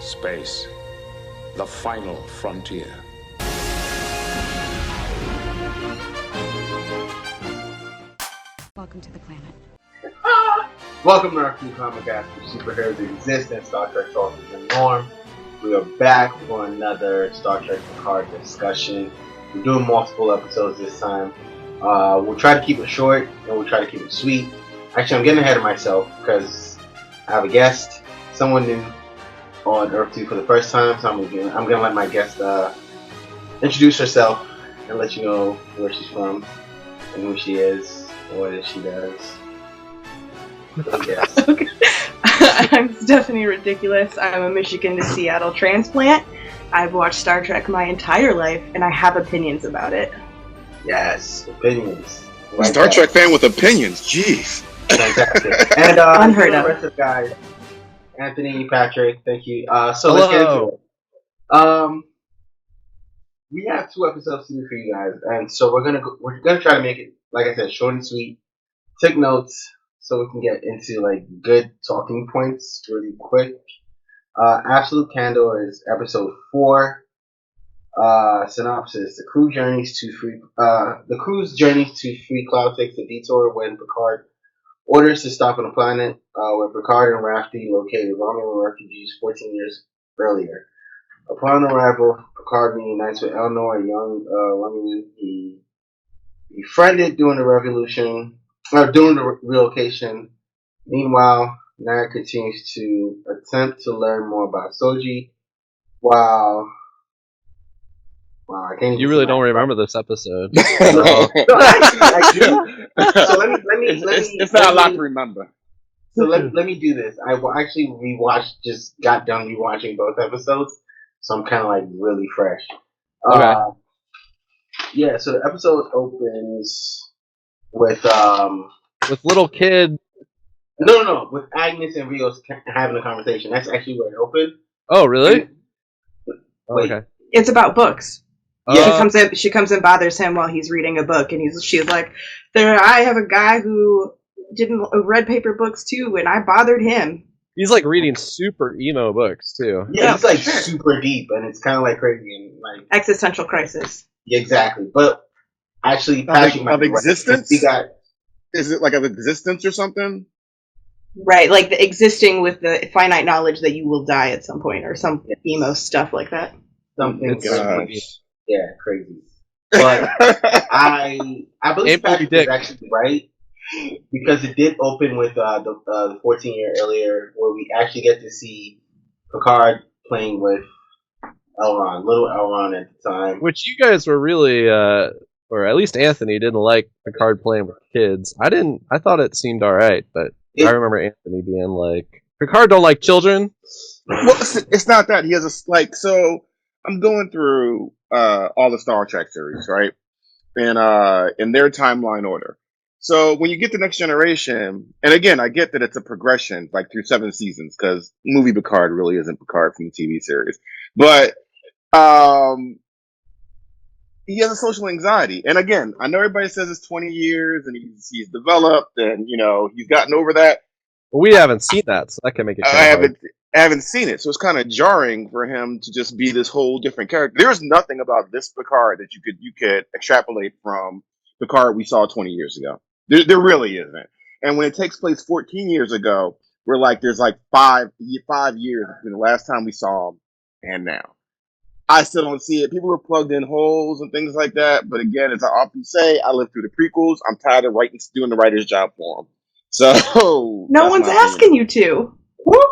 Space, the final frontier. Welcome to the planet. Welcome to our few comic after superheroes exist and Star Trek Talk is the norm. We are back for another Star Trek Picard discussion. We're doing multiple episodes this time. We'll try to keep it short and we'll try to keep it sweet. Actually, I'm getting ahead of myself because I have a guest, someone new on Earth 2 for the first time. So I'm gonna let my guest introduce herself and let you know where she's from and who she is and what it is she does. Yes. Okay. I'm Stephanie Ridiculous. I'm a Michigan to Seattle transplant. I've watched Star Trek my entire life, and I have opinions about it. Yes, opinions. Like Star that. Trek fan with opinions. Jeez. Fantastic. And Unheard the of. rest of guys, Anthony, Patrick, thank you. So Hello. let's get into it. We have 2 episodes to do for you guys, and so we're gonna try to make it, like I said, short and sweet. Take notes so we can get into like good talking points really quick. Absolute Candor is episode 4. Synopsis: The crew's journey to free Cloud takes a detour when Picard orders to stop on a planet where Picard and Raffi located Romulan refugees 14 years earlier. Upon arrival, Picard reunites with Elnor, a young Romulan he befriended during the relocation. Meanwhile, Nara continues to attempt to learn more about Soji, while I can't. You really don't remember this episode. No, actually, I do. So let me. It's not a lot to remember. So let me do this. I actually just got done rewatching both episodes, so I'm kind of like really fresh. Okay. Yeah. So the episode opens with With little kid. No, with Agnes and Rios having a conversation. That's actually where it opened. Oh, really? Wait. Okay. It's about books. Yeah. She comes and bothers him while he's reading a book, and she's like, I have a guy who read paper books too, and I bothered him. He's like reading super emo books too. Yeah, it's like super deep, and it's kind of like crazy and like Existential crisis. yeah, exactly. But actually, Patrick might Of be right. existence? He got Is it like of existence or something? Right, like the existing with the finite knowledge that you will die at some point, or some emo stuff like that. something. It's- Yeah, crazy. But I believe It might be Patrick is dick. actually right because it did open with the 14-year earlier, where we actually get to see Picard playing with little Elron at the time. Which you guys were really, or at least Anthony didn't like Picard playing with kids. I thought it seemed alright, but I remember Anthony being like, Picard don't like children. Well, it's not that. He has so I'm going through all the Star Trek series, right? And in their timeline order. So when you get to Next Generation, and again, I get that it's a progression, like through 7 seasons, because movie Picard really isn't Picard from the TV series. But he has a social anxiety. And again, I know everybody says it's 20 years and he's developed and, he's gotten over that. But we haven't seen that, so that can make it kind of I haven't seen it, so it's kind of jarring for him to just be this whole different character. There's nothing about this Picard that you could extrapolate from Picard we saw 20 years ago. There really isn't. And when it takes place 14 years ago, we're like there's like 5 years between the last time we saw him and now. I still don't see it. People are plugged in holes and things like that. But again, as I often say, I lived through the prequels. I'm tired of doing the writer's job for them. So No one's asking you to.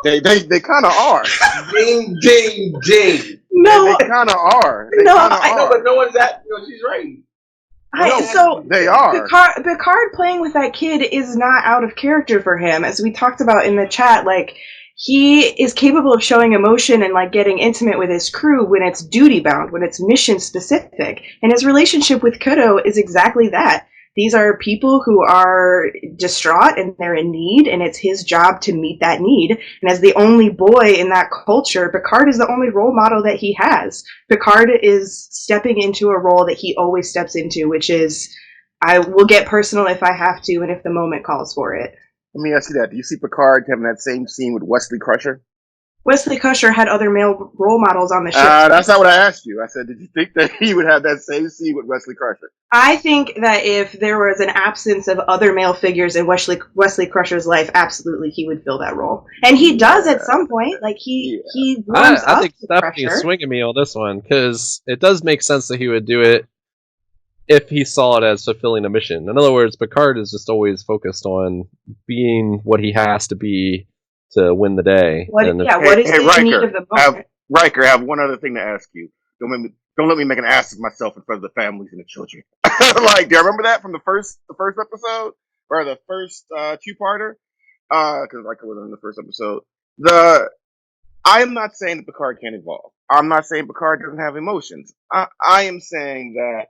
They kind of are. Ding, ding, ding. No, They kind of are. I know, but no one's that. She's right. so They are. Picard playing with that kid is not out of character for him, as we talked about in the chat. Like, he is capable of showing emotion and like getting intimate with his crew when it's duty bound, when it's mission specific. And his relationship with Kudo is exactly that. These are people who are distraught and they're in need, and it's his job to meet that need. And as the only boy in that culture, Picard is the only role model that he has. Picard is stepping into a role that he always steps into, which is, I will get personal if I have to and if the moment calls for it. Let me ask you that. Do you see Picard having that same scene with Wesley Crusher? Wesley Crusher had other male role models on the ship. That's not what I asked you. I said, did you think that he would have that same scene with Wesley Crusher? I think that if there was an absence of other male figures in Wesley Crusher's life, absolutely he would fill that role, and he does at some point. Like he warms I up think to Stephanie is Crusher. swinging me on this one because it does make sense that he would do it if he saw it as fulfilling a mission. In other words, Picard is just always focused on being what he has to be to win the day. What And is the Riker, need of the moment? Riker, I have one other thing to ask you. Don't let me make an ass of myself in front of the families and the children. Like, do you remember that from the first episode or the first two-parter? Because Riker was in the first episode. I am not saying that Picard can't evolve. I'm not saying Picard doesn't have emotions. I am saying that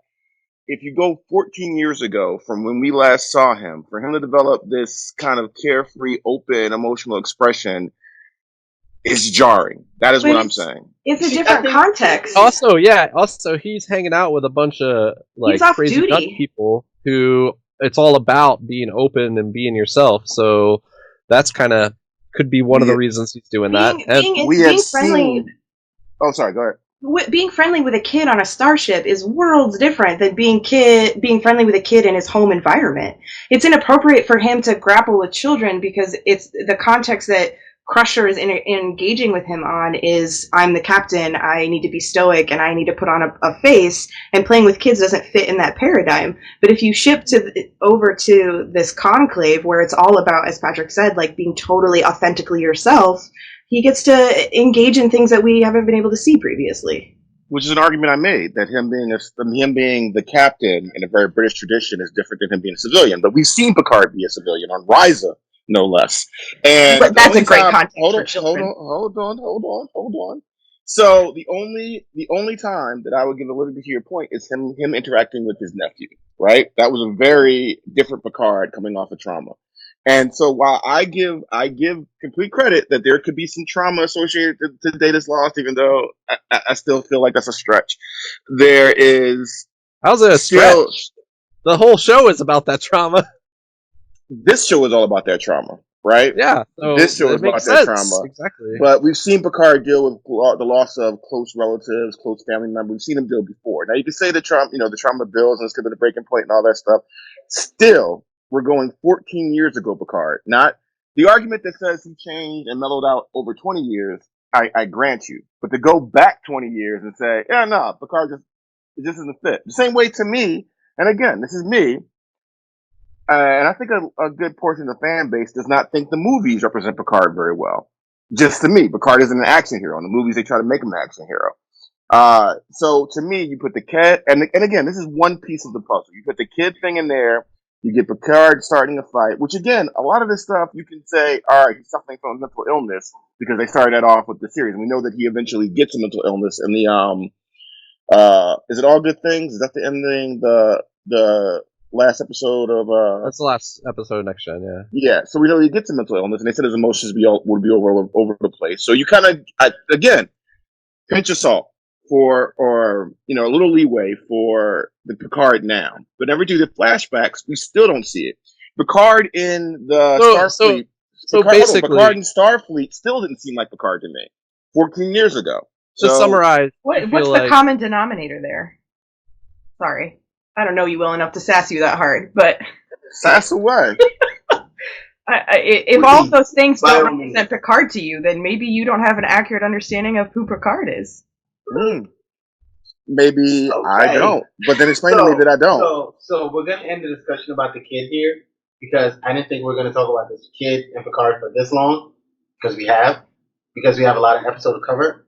if you go 14 years ago from when we last saw him, for him to develop this kind of carefree, open, emotional expression is jarring. That is But what I'm saying. It's a different context. also, he's hanging out with a bunch of like He's off crazy duty. nut people who it's all about being open and being yourself. So that's kind of could be one of the reasons he's doing that. And Being friendly. Oh, sorry. Go ahead. Being friendly with a kid on a starship is worlds different than being friendly with a kid in his home environment. It's inappropriate for him to grapple with children because it's the context that Crusher is engaging with him on is I'm the captain, I need to be stoic, and I need to put on a face, and playing with kids doesn't fit in that paradigm. But if you ship over to this conclave where it's all about, as Patrick said, like being totally authentically yourself, he gets to engage in things that we haven't been able to see previously. Which is an argument I made that him being the captain in a very British tradition is different than him being a civilian. But we've seen Picard be a civilian on Risa, no less. And but that's a great context for children. Hold on. So the only time that I would give a little bit to your point is him interacting with his nephew, right? That was a very different Picard coming off of trauma. And so while I give complete credit that there could be some trauma associated to Data's loss, even though I still feel like that's a stretch, there is. How's it a stretch? The whole show is about that trauma. This show is all about that trauma, right? Yeah. So this show is about that trauma. Exactly. But we've seen Picard deal with the loss of close relatives, close family members. We've seen him deal before. Now you can say the trauma builds and it's going to be the breaking point and all that stuff. Still, we're going 14 years ago, Picard. Not the argument that says he changed and mellowed out over 20 years. I grant you, but to go back 20 years and say, yeah, no, Picard just isn't fit. The same way to me, and again, this is me. And I think a good portion of the fan base does not think the movies represent Picard very well. Just to me, Picard isn't an action hero. In the movies, they try to make him an action hero. So to me, you put the kid, and again, this is one piece of the puzzle. You put the kid thing in there, you get Picard starting a fight, which again, a lot of this stuff you can say, all right, he's suffering from mental illness because they started that off with the series. And we know that he eventually gets a mental illness in the, is it All Good Things? Is that the ending? The last episode of that's the last episode of Next Gen, yeah. Yeah, so we know he gets a mental illness, and they said his emotions would be over the place. So you kind of again pinch of salt or a little leeway for the Picard now. But whenever we do the flashbacks, we still don't see it. Picard in the Starfleet. So basically, Picard in Starfleet still didn't seem like Picard to me 14 years ago. To summarize, what's the common denominator there? Sorry. I don't know you well enough to sass you that hard, but sass away. If all those things don't represent Picard to you, then maybe you don't have an accurate understanding of who Picard is. Maybe okay. I don't, but then explain to me that I don't. So we're gonna end the discussion about the kid here because I didn't think we were gonna talk about this kid and Picard for this long because we have a lot of episodes to cover.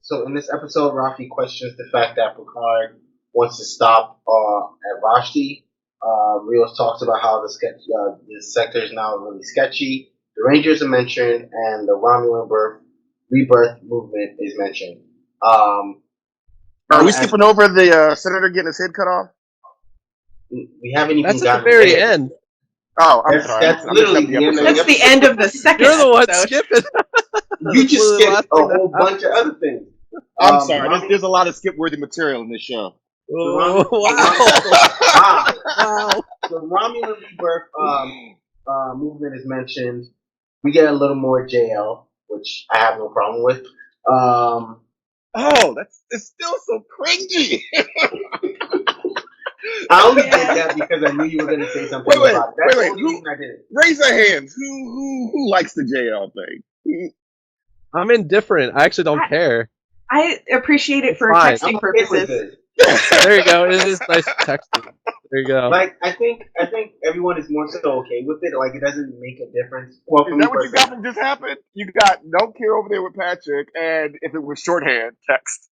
So in this episode, Rafi questions the fact that Picard wants to stop at Vashti. Rios talks about how the sector is now really sketchy. The Rangers are mentioned, and the Romulan rebirth movement is mentioned. Are we skipping over the senator getting his head cut off? We haven't even gotten at the very end. Oh, I'm sorry. That's literally the end. That's the end of the second. You're the one skipping. You just skipped a whole bunch of other things. I'm sorry. There's a lot of skip-worthy material in this show. Oh, wow. Wow. The Romulan rebirth movement is mentioned. We get a little more JL. which I have no problem with. Oh, it's still so cringy. I only did that because I knew you were going to say something Wait, about it. That's the wait. only reason I did it. Raise their hands. Who likes the JL thing? I'm indifferent. I actually don't care. I appreciate it for Fine. texting I'm okay with purposes. it. There you go. It is nice texting. There you go. Like I think everyone is more so okay with it. Like it doesn't make a difference. Well, for Is me that what you got personally, from just happened? You got don't care over there with Patrick, and if it was shorthand, text.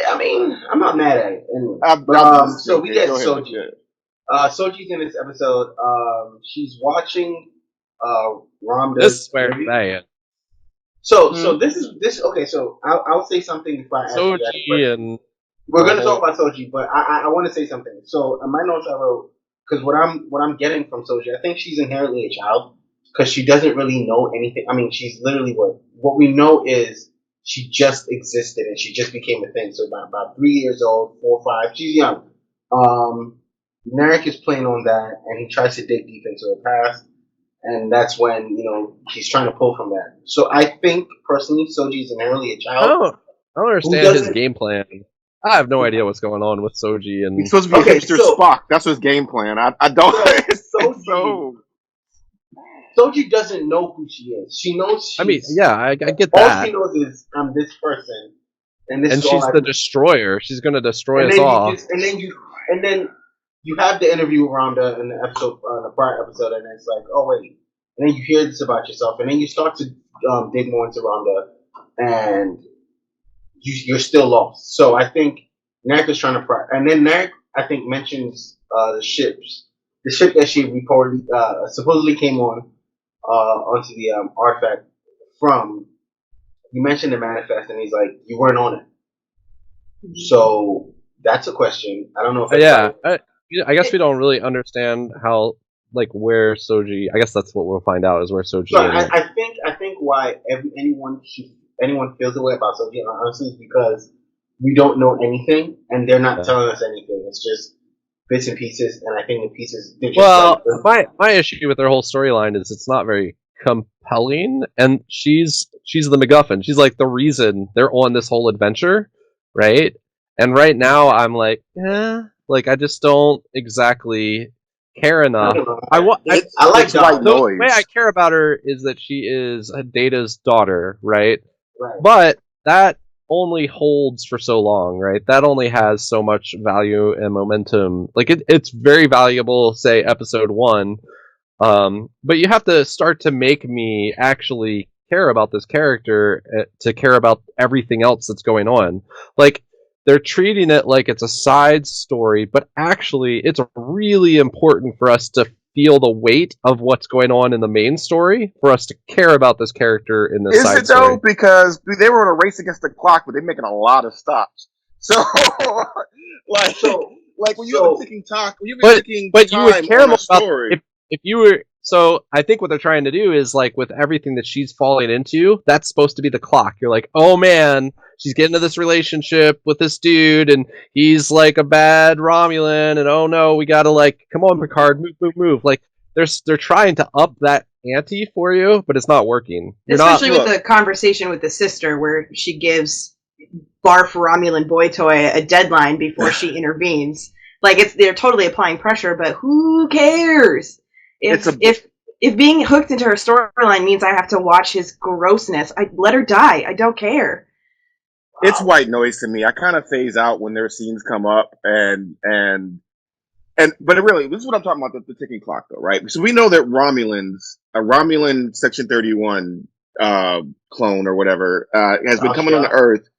I mean, I'm not mad at it. Anyway. I'm just So we joking. get Go ahead. Soji. Yeah. Soji's in this episode. She's watching Ramda's This is where interview. bad. So this is okay. So I'll say something before I ask you that Soji question. and We're gonna talk about Soji, but I want to say something. So in my notes I wrote because what I'm getting from Soji, I think she's inherently a child because she doesn't really know anything. I mean, she's literally what we know is she just existed and she just became a thing. So about 3 years old, 4 or 5, she's young. Narek is playing on that, and he tries to dig deep into her past, and that's when he's trying to pull from that. So I think personally, Soji is inherently a I child. don't understand his game plan. I have no idea what's going on with Soji and He's supposed to be Okay, a hipster so- Spock. That's his game plan. I don't. It's Soji- Soji doesn't know who she is. She knows. She's, I mean, yeah, I get all that. she knows is I'm this person, and this And is all she's I the do. destroyer. She's gonna destroy And us then all. and then you have the interview around in the episode, the prior episode, and it's like, oh wait, and then you hear this about yourself, and then you start to dig more into Rhonda, and you're still lost. So I think Narek is trying to, and then Narek I think mentions the ship that she reportedly supposedly came onto the artifact from. He mentioned the manifest, and he's like, you weren't on it. So that's a question. I don't know if Yeah, I guess we don't really understand how, like, where Soji. I guess that's what we'll find out is where Soji So is. I think why anyone feels the way about Soji honestly is because we don't know anything and they're not telling us anything. It's just bits and pieces, and I think the pieces. They're just Well, like, my issue with their whole storyline is it's not very compelling, and she's the MacGuffin. She's like the reason they're on this whole adventure, right? And right now I'm like, like I just don't exactly care enough. I like it's white Dom. The noise. way I care about her is that she is Data's daughter, right? Right. But that only holds for so long, right? That only has so much value and momentum. Like it's very valuable, say episode 1, but you have to start to make me actually care about this character to care about everything else that's going on. Like they're treating it like it's a side story, but actually it's really important for us to feel the weight of what's going on in the main story for us to care about this character in this side Is it though? story. Because they were on a race against the clock, but they're making a lot of stops. So, like when you have a ticking clock, when you have a ticking but you would time care on more a story. about if you were. So I think what they're trying to do is like with everything that she's falling into, that's supposed to be the clock. You're like, oh man, she's getting into this relationship with this dude, and he's like a bad Romulan, and oh no, we gotta like, come on, Picard, move. Like they're trying to up that ante for you, but it's not working. Especially with the conversation with the sister, where she gives barf Romulan boy toy a deadline before she intervenes. Like they're totally applying pressure, but who cares? If being hooked into her storyline means I have to watch his grossness, I let her die. I don't care. It's white noise to me. I kind of phase out when their scenes come up, but really, this is what I'm talking about, the ticking clock, though, right? So we know that a Romulan Section 31 clone or whatever, has been coming on to Earth.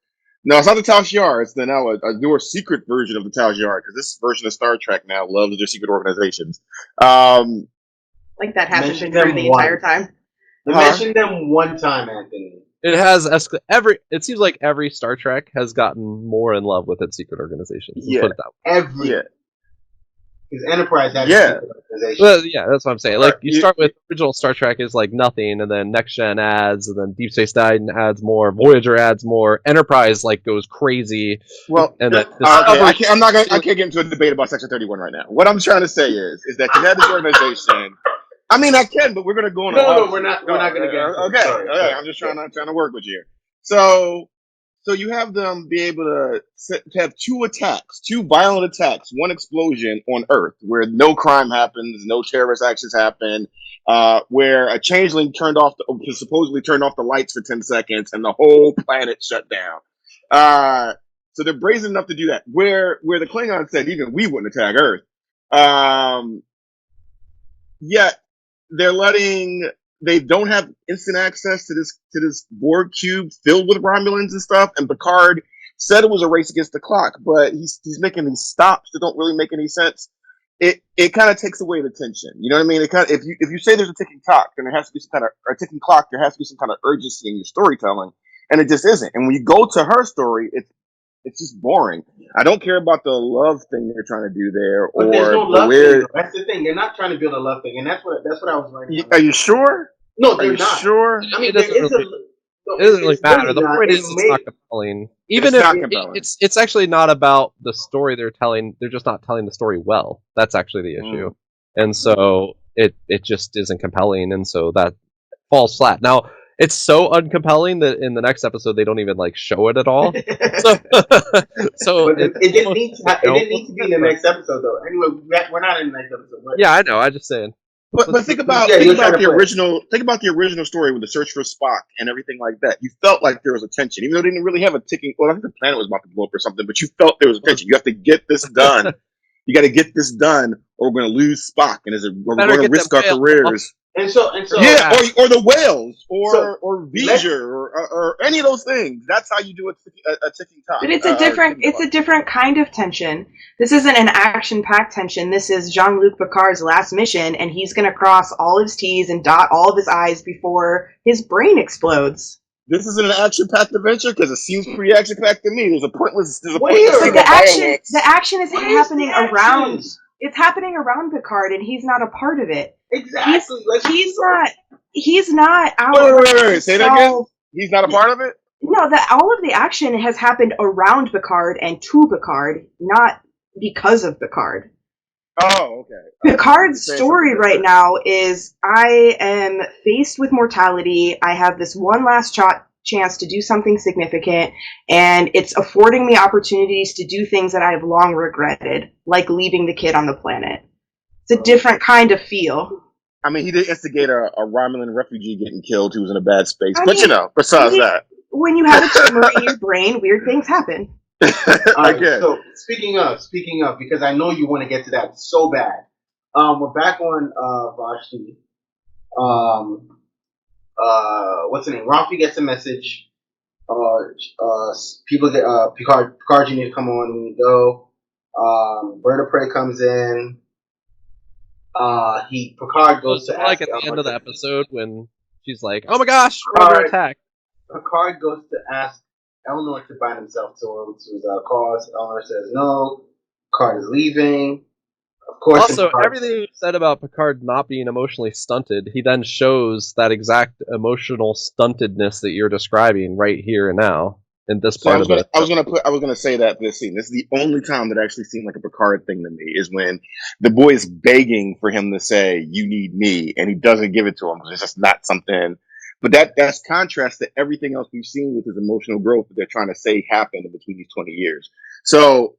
No, it's not the Tal Shiar. It's a newer secret version of the Tal Shiar, because this version of Star Trek now loves their secret organizations. Like that hasn't been true the entire time. They mentioned them one time, Anthony. It has it seems like every Star Trek has gotten more in love with its secret organizations. Let's put it that way. Because Enterprise had a secret organization. Well, yeah, that's what I'm saying. Like you start with original Star Trek is like nothing, and then Next Gen adds, and then Deep Space Nine adds more, Voyager adds more, Enterprise like goes crazy. Well, and then I can't get into a debate about Section 31 right now. What I'm trying to say is that you had this organization I mean, I can, but we're gonna go on. No, we're not gonna get into it. Okay, Sorry. I'm just trying to work with you. So you have them be able to have two violent attacks, one explosion on Earth, where no crime happens, no terrorist actions happen, where a changeling supposedly turned off the lights for 10 seconds, and the whole planet shut down. So they're brazen enough to do that. Where the Klingons said even we wouldn't attack Earth. Yet they don't have instant access to this Borg cube filled with Romulans and stuff. And Picard said it was a race against the clock, but he's making these stops that don't really make any sense. It kind of takes away the tension. You know what I mean? If you say there's a ticking clock, then there has to be a ticking clock. There has to be some kind of urgency in your storytelling, and it just isn't. And when you go to her story, it's just boring. I don't care about the love thing they're trying to do there, but or there's no the love weird. thing. That's the thing. They're not trying to build a love thing, and that's what I was like. Are you sure? No, Are they're you not. sure? I mean, It doesn't really matter. The point is, it's not compelling. Even if not compelling. it's actually not about the story they're telling. They're just not telling the story well. That's actually the issue, and so it just isn't compelling, and so that falls flat. Now, it's so uncompelling that in the next episode they don't even show it at all. So it didn't need to be in the next episode though. Anyway, we're not in the next episode. But yeah, I know. I'm just saying. But think about the original story with the search for Spock and everything like that. You felt like there was a tension, even though they didn't really have a ticking. Well, I think the planet was about to blow up or something, but you felt there was a tension. You have to get this done. You got to get this done, or we're going to lose Spock, and we're going to risk our careers. And so yeah, or the whales, or V'ger, or any of those things. That's how you do a ticking clock. But it's a different kind of tension. This isn't an action-packed tension. This is Jean-Luc Picard's last mission, and he's going to cross all his T's and dot all of his I's before his brain explodes. This isn't an action-packed adventure because it seems pretty action-packed to me. There's a pointless. But the action is happening around. It's happening around Picard, and he's not a part of it. Exactly. He's not out. Wait. Say that again. He's not a part of it. No, all of the action has happened around Picard and to Picard, not because of Picard. Oh, okay. Picard's story right now is, I am faced with mortality. I have this one last chance to do something significant, and it's affording me opportunities to do things that I've long regretted, like leaving the kid on the planet. It's a different kind of feel. I mean, he did instigate a Romulan refugee getting killed who was in a bad space. Besides that. When you have a tumor in your brain, weird things happen. Alright, so speaking of, because I know you want to get to that so bad. We're back on Vashti. What's the name? Rafi gets a message. People get Picard, you need to come on when you go. Bird of Prey comes in. Picard goes to ask, at the end of the episode when she's like, "Oh my gosh, we're under attack." Picard goes to ask Eleanor to bind himself to him to his cause. Eleanor says no. Picard is leaving. Of course. Also, everything you said about Picard not being emotionally stunted, he then shows that exact emotional stuntedness that you're describing right here and now in this part of it. I was gonna say that this scene. This is the only time that actually seemed like a Picard thing to me, is when the boy is begging for him to say, "You need me," and he doesn't give it to him. It's just not something. But that's contrast to everything else we've seen with his emotional growth that they're trying to say happened in between these 20 years. So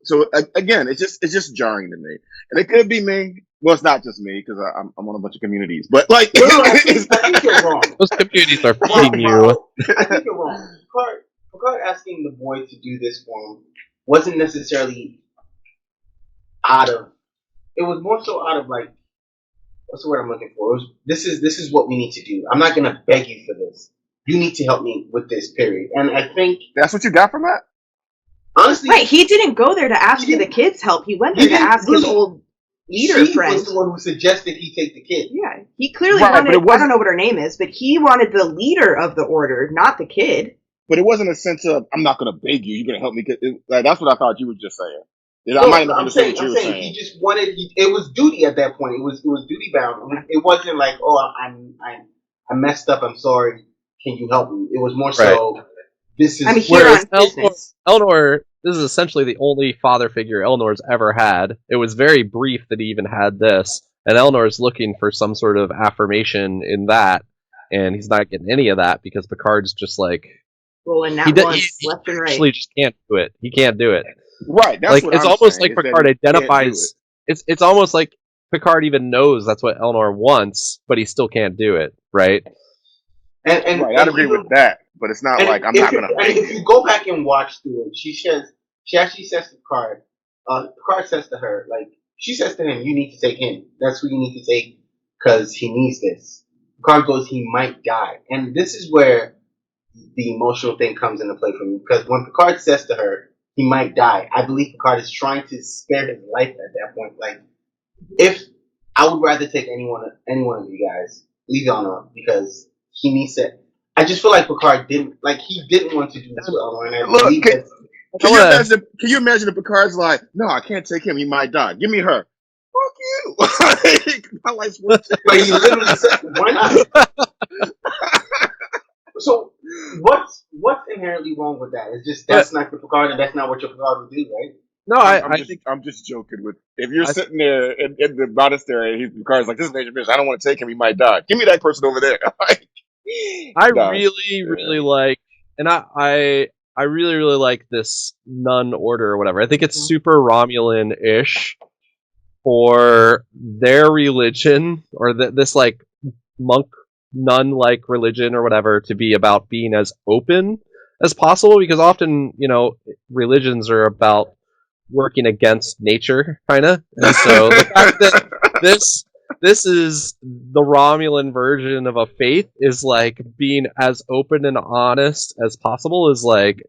again, it's just jarring to me, and it could be me. Well, it's not just me because I'm on a bunch of communities, but I think you're wrong. Those communities are feeding you. I think you're wrong. Picard asking the boy to do this for him wasn't necessarily out of. It was more so out of what's the word I'm looking for? This is what we need to do. I'm not gonna beg you for this. You need to help me with this, period. And I think that's what you got from that. Honestly, right? He didn't go there to ask for the kid's help. He went there to ask his old leader friend. She was the one who suggested he take the kid. Yeah, he clearly wanted. I don't know what her name is, but he wanted the leader of the order, not the kid. But it wasn't a sense of, I'm not going to beg you. You're going to help me. That's what I thought you were just saying. I'm saying he just wanted. It was duty at that point. It was duty bound. It wasn't like, oh, I messed up. I'm sorry. Can you help me? It was more so. This is. I'm here on business. Eleanor. This is essentially the only father figure Eleanor's ever had. It was very brief that he even had this. And Elnor's looking for some sort of affirmation in that, and he's not getting any of that because Picard's just like rolling he, that once, he left and right. actually just can't do it. He can't do it. Right. That's Like what it's I'm almost saying, like is that Picard he can't do identifies. it. It's almost like Picard even knows that's what Elnor wants, but he still can't do it. Right. And Right. I'd agree with that, but it's not like I'm not going to make if you go back and watch through it, she actually says to Picard, Picard says to her, like, she says to him, you need to take him. That's who you need to take because he needs this. Picard goes, he might die. And this is where the emotional thing comes into play for me, because when Picard says to her, he might die, I believe Picard is trying to spare his life at that point. Like, if I would rather take any one of you guys, leave Eleanor, because he needs to. I just feel like Picard didn't want to do this with Eleanor, and I Look, believe that. Can you imagine if Picard's like, no, I can't take him. He might die. Give me her. Fuck you. Like, my life's worth it. But he literally said, "Why not?" So what's inherently wrong with that? It's just that's not your Picard, and that's not what your Picard would do, right? No, I'm just joking with. If you're sitting there in the monastery, and Picard's like, this is major business. I don't want to take him. He might die. Give me that person over there. I really like, and I really like this nun order or whatever. I think it's super Romulan-ish for their religion, or this like monk nun like religion or whatever, to be about being as open as possible, because often religions are about working against nature, kind of. And so the fact that this is the Romulan version of a faith is like being as open and honest as possible is like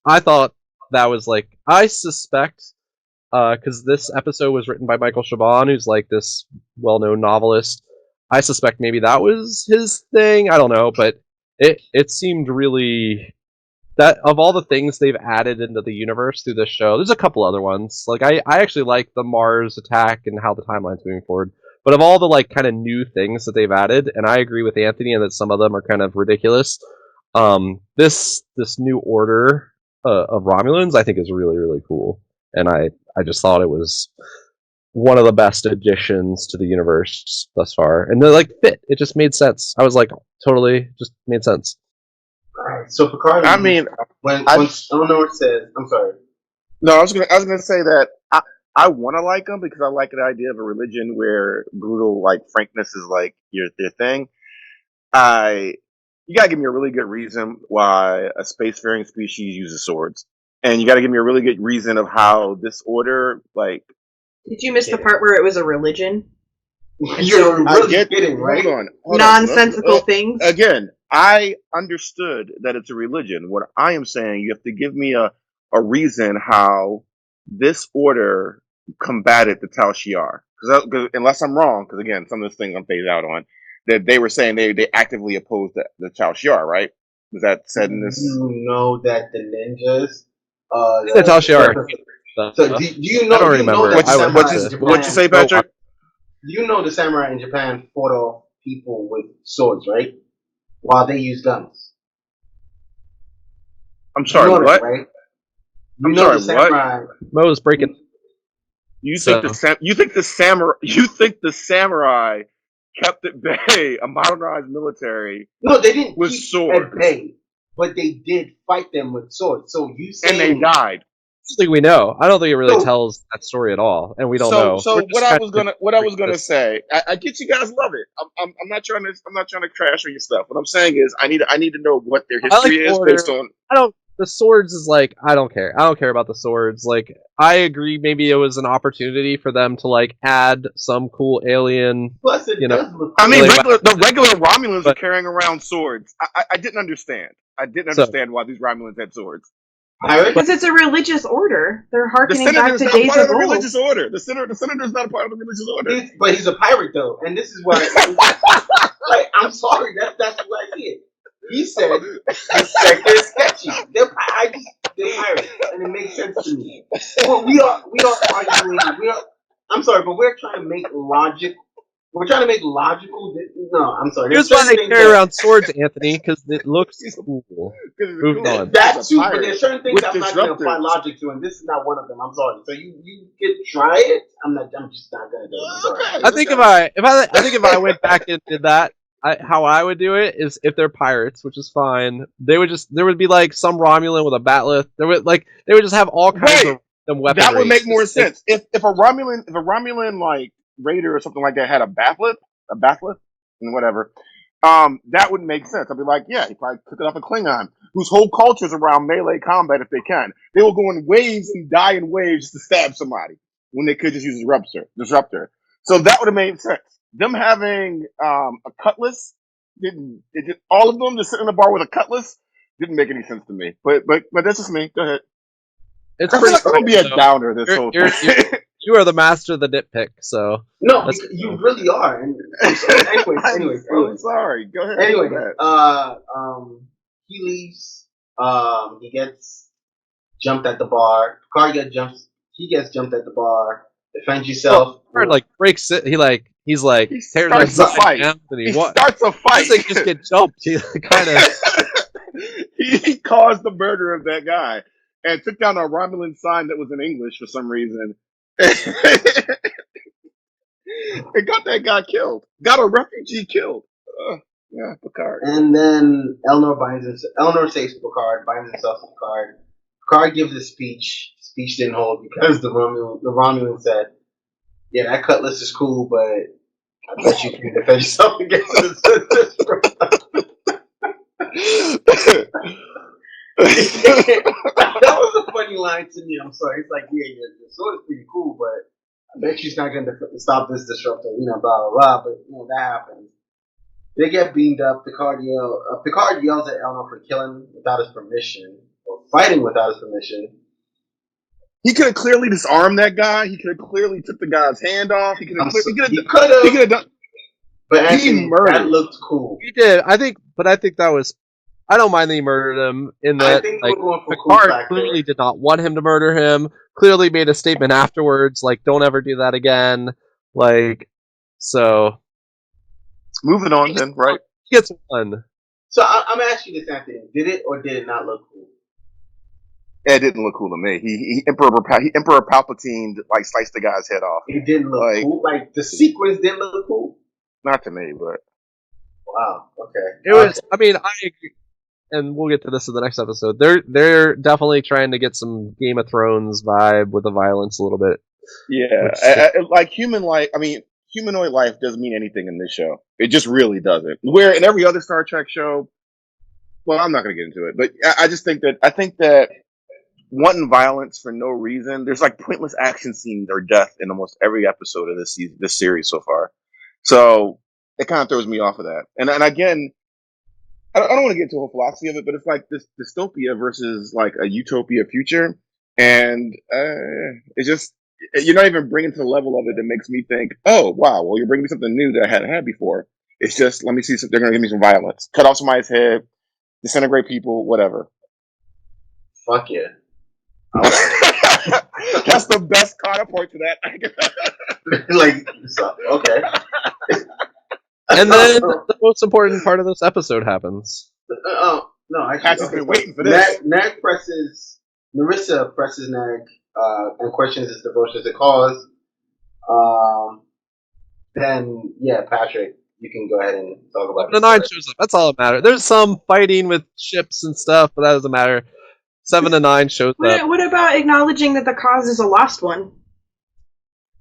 I thought that was like, I suspect because this episode was written by Michael Chabon, who's like this well-known novelist. I suspect maybe that was his thing. I don't know, but it seemed really, that of all the things they've added into the universe through this show, there's a couple other ones. Like I actually like the Mars attack and how the timeline's moving forward. But of all the like kind of new things that they've added, and I agree with Anthony in that some of them are kind of ridiculous. This new order of Romulans, I think, is really, really cool, and I just thought it was one of the best additions to the universe thus far, and they like fit. It just made sense. I was like, totally, just made sense. Alright, so Picard. I mean, when Eleanor says, "I'm sorry." No, I was gonna say that I want to like them because I like the idea of a religion where brutal, like, frankness is like their thing. You gotta give me a really good reason why a spacefaring species uses swords, and you gotta give me a really good reason of how this order, like. Did you miss the part where it was a religion? You're really kidding, right? Hold Nonsensical things. Again, I understood that it's a religion. What I am saying, you have to give me a reason how this order combated the Tal Shiar. Because unless I'm wrong, because again, some of this things I'm phased out on, that they were saying they actively opposed the Tal Shiar, right? Was that said in this? You know that the ninjas. The Tal Shiar. So do you know? I don't remember. What'd you say, Patrick? You know the samurai in Japan fought off people with swords, right? While they use guns. I'm sorry, you know what? That, right? I'm sorry, what? Mo's breaking. You think the samurai kept at bay a modernized military? No, they didn't with keep swords at bay, but they did fight them with swords. So you saying, and they died. I don't think we know. I don't think it really tells that story at all, and we don't know. So what I was gonna say, I get you guys love it. I'm not trying to trash on your stuff. What I'm saying is, I need to know what their history is based on. The swords is like, I don't care. I don't care about the swords. Like, I agree. Maybe it was an opportunity for them to like add some cool alien. Plus I mean, the regular Romulans are carrying around swords. I didn't understand. I didn't understand why these Romulans had swords. Because it's a religious order. They're harkening back to days of old. Religious order. The senator's not a part of the religious order. But he's a pirate, though, and this is why. Like, I'm sorry, that's what I did. He said they're sketchy. They're pirates, and it makes sense to me. Well, we are arguing. I'm sorry, but we're trying to make logic we're trying to make logical. No, I'm sorry. Here's There's why certain they things carry that around swords, Anthony, because it looks cool. Moving on. that too, but there's certain things with I'm not going to apply disruptors. logic to, and this is not one of them. I'm sorry. So you could try it. I'm just not going to do it. I'm sorry. Okay. I think if I went back and did that, how I would do it is if they're pirates, which is fine. There would be like some Romulan with a bat'leth. They would just have all kinds of them weaponry. That would make more sense. If a Romulan like raider or something like that had a bat'leth, and whatever, that would make sense. I'd be like, yeah, he probably took it off a Klingon whose whole culture is around melee combat. If they can, they will go in waves and die in waves to stab somebody when they could just use disruptor. So that would have made sense. Them having a cutlass all of them just sitting in the bar with a cutlass didn't make any sense to me. But that's just me. Go ahead. It's I feel pretty. like I'm gonna be a downer this whole You're, thing. you are the master of the nitpick, so No, you really are. And anyways, I'm sorry. Go ahead. Anyway, he leaves. He gets jumped at the bar. Picard he gets jumped at the bar. Defend yourself. Picard like breaks it. He's like He tears starts like a fight. down, and He starts a fight. This thing just get jumped. He kind of. He caused the murder of that guy and took down a Romulan sign that was in English for some reason. And got that guy killed. Got a refugee killed. Yeah, Picard. And then Elnor saves Picard, binds himself to Picard. Picard gives a speech. Speech didn't hold because the Romulan said, "Yeah, that cutlass is cool, but I bet you can defend yourself against this." That was a funny line to me. I'm sorry. It's like, yeah, your sword is pretty cool, but I bet she's not going to stop this disruptor. Blah blah blah. But that happens. They get beamed up. Picard yells at Elnor for killing without his permission or fighting without his permission. He could have clearly disarmed that guy. He could have clearly took the guy's hand off. He could have done. But actually, that looked cool. He did. I think that was. I don't mind that he murdered him. In that, Picard clearly did not want him to murder him. Clearly made a statement afterwards, like, "Don't ever do that again." Like, so. Moving on, then, right? He gets one. So I'm asking you this, Anthony: did it or did it not look cool? It didn't look cool to me. Emperor Palpatine like sliced the guy's head off. It didn't look cool. Like the sequence didn't look cool. Not to me, but wow. Okay. It was. I mean, I agree, and we'll get to this in the next episode. They're definitely trying to get some Game of Thrones vibe with the violence a little bit. Yeah, like human life. I mean, humanoid life doesn't mean anything in this show. It just really doesn't. Where in every other Star Trek show, well, I'm not going to get into it, but I think that wanting violence for no reason. There's like pointless action scenes or death in almost every episode of this series so far. So it kind of throws me off of that. And again, I don't want to get into a whole philosophy of it, but it's like this dystopia versus like a utopia future, and it's just you're not even bringing to the level of it that makes me think, oh wow, well you're bringing me something new that I hadn't had before. It's just let me see. They're going to give me some violence, cut off somebody's head, disintegrate people, whatever. Fuck yeah. That's the best counterpoint to that. Like, so, okay. And then the most important part of this episode happens. No, I've just been waiting for this. Narissa presses Nag and questions his devotion to cause. Then, yeah, Patrick, you can go ahead and talk about the 9 shows up. That's all that matters. There's some fighting with ships and stuff, but that doesn't matter. 7 to 9 shows up. What about acknowledging that the cause is a lost one?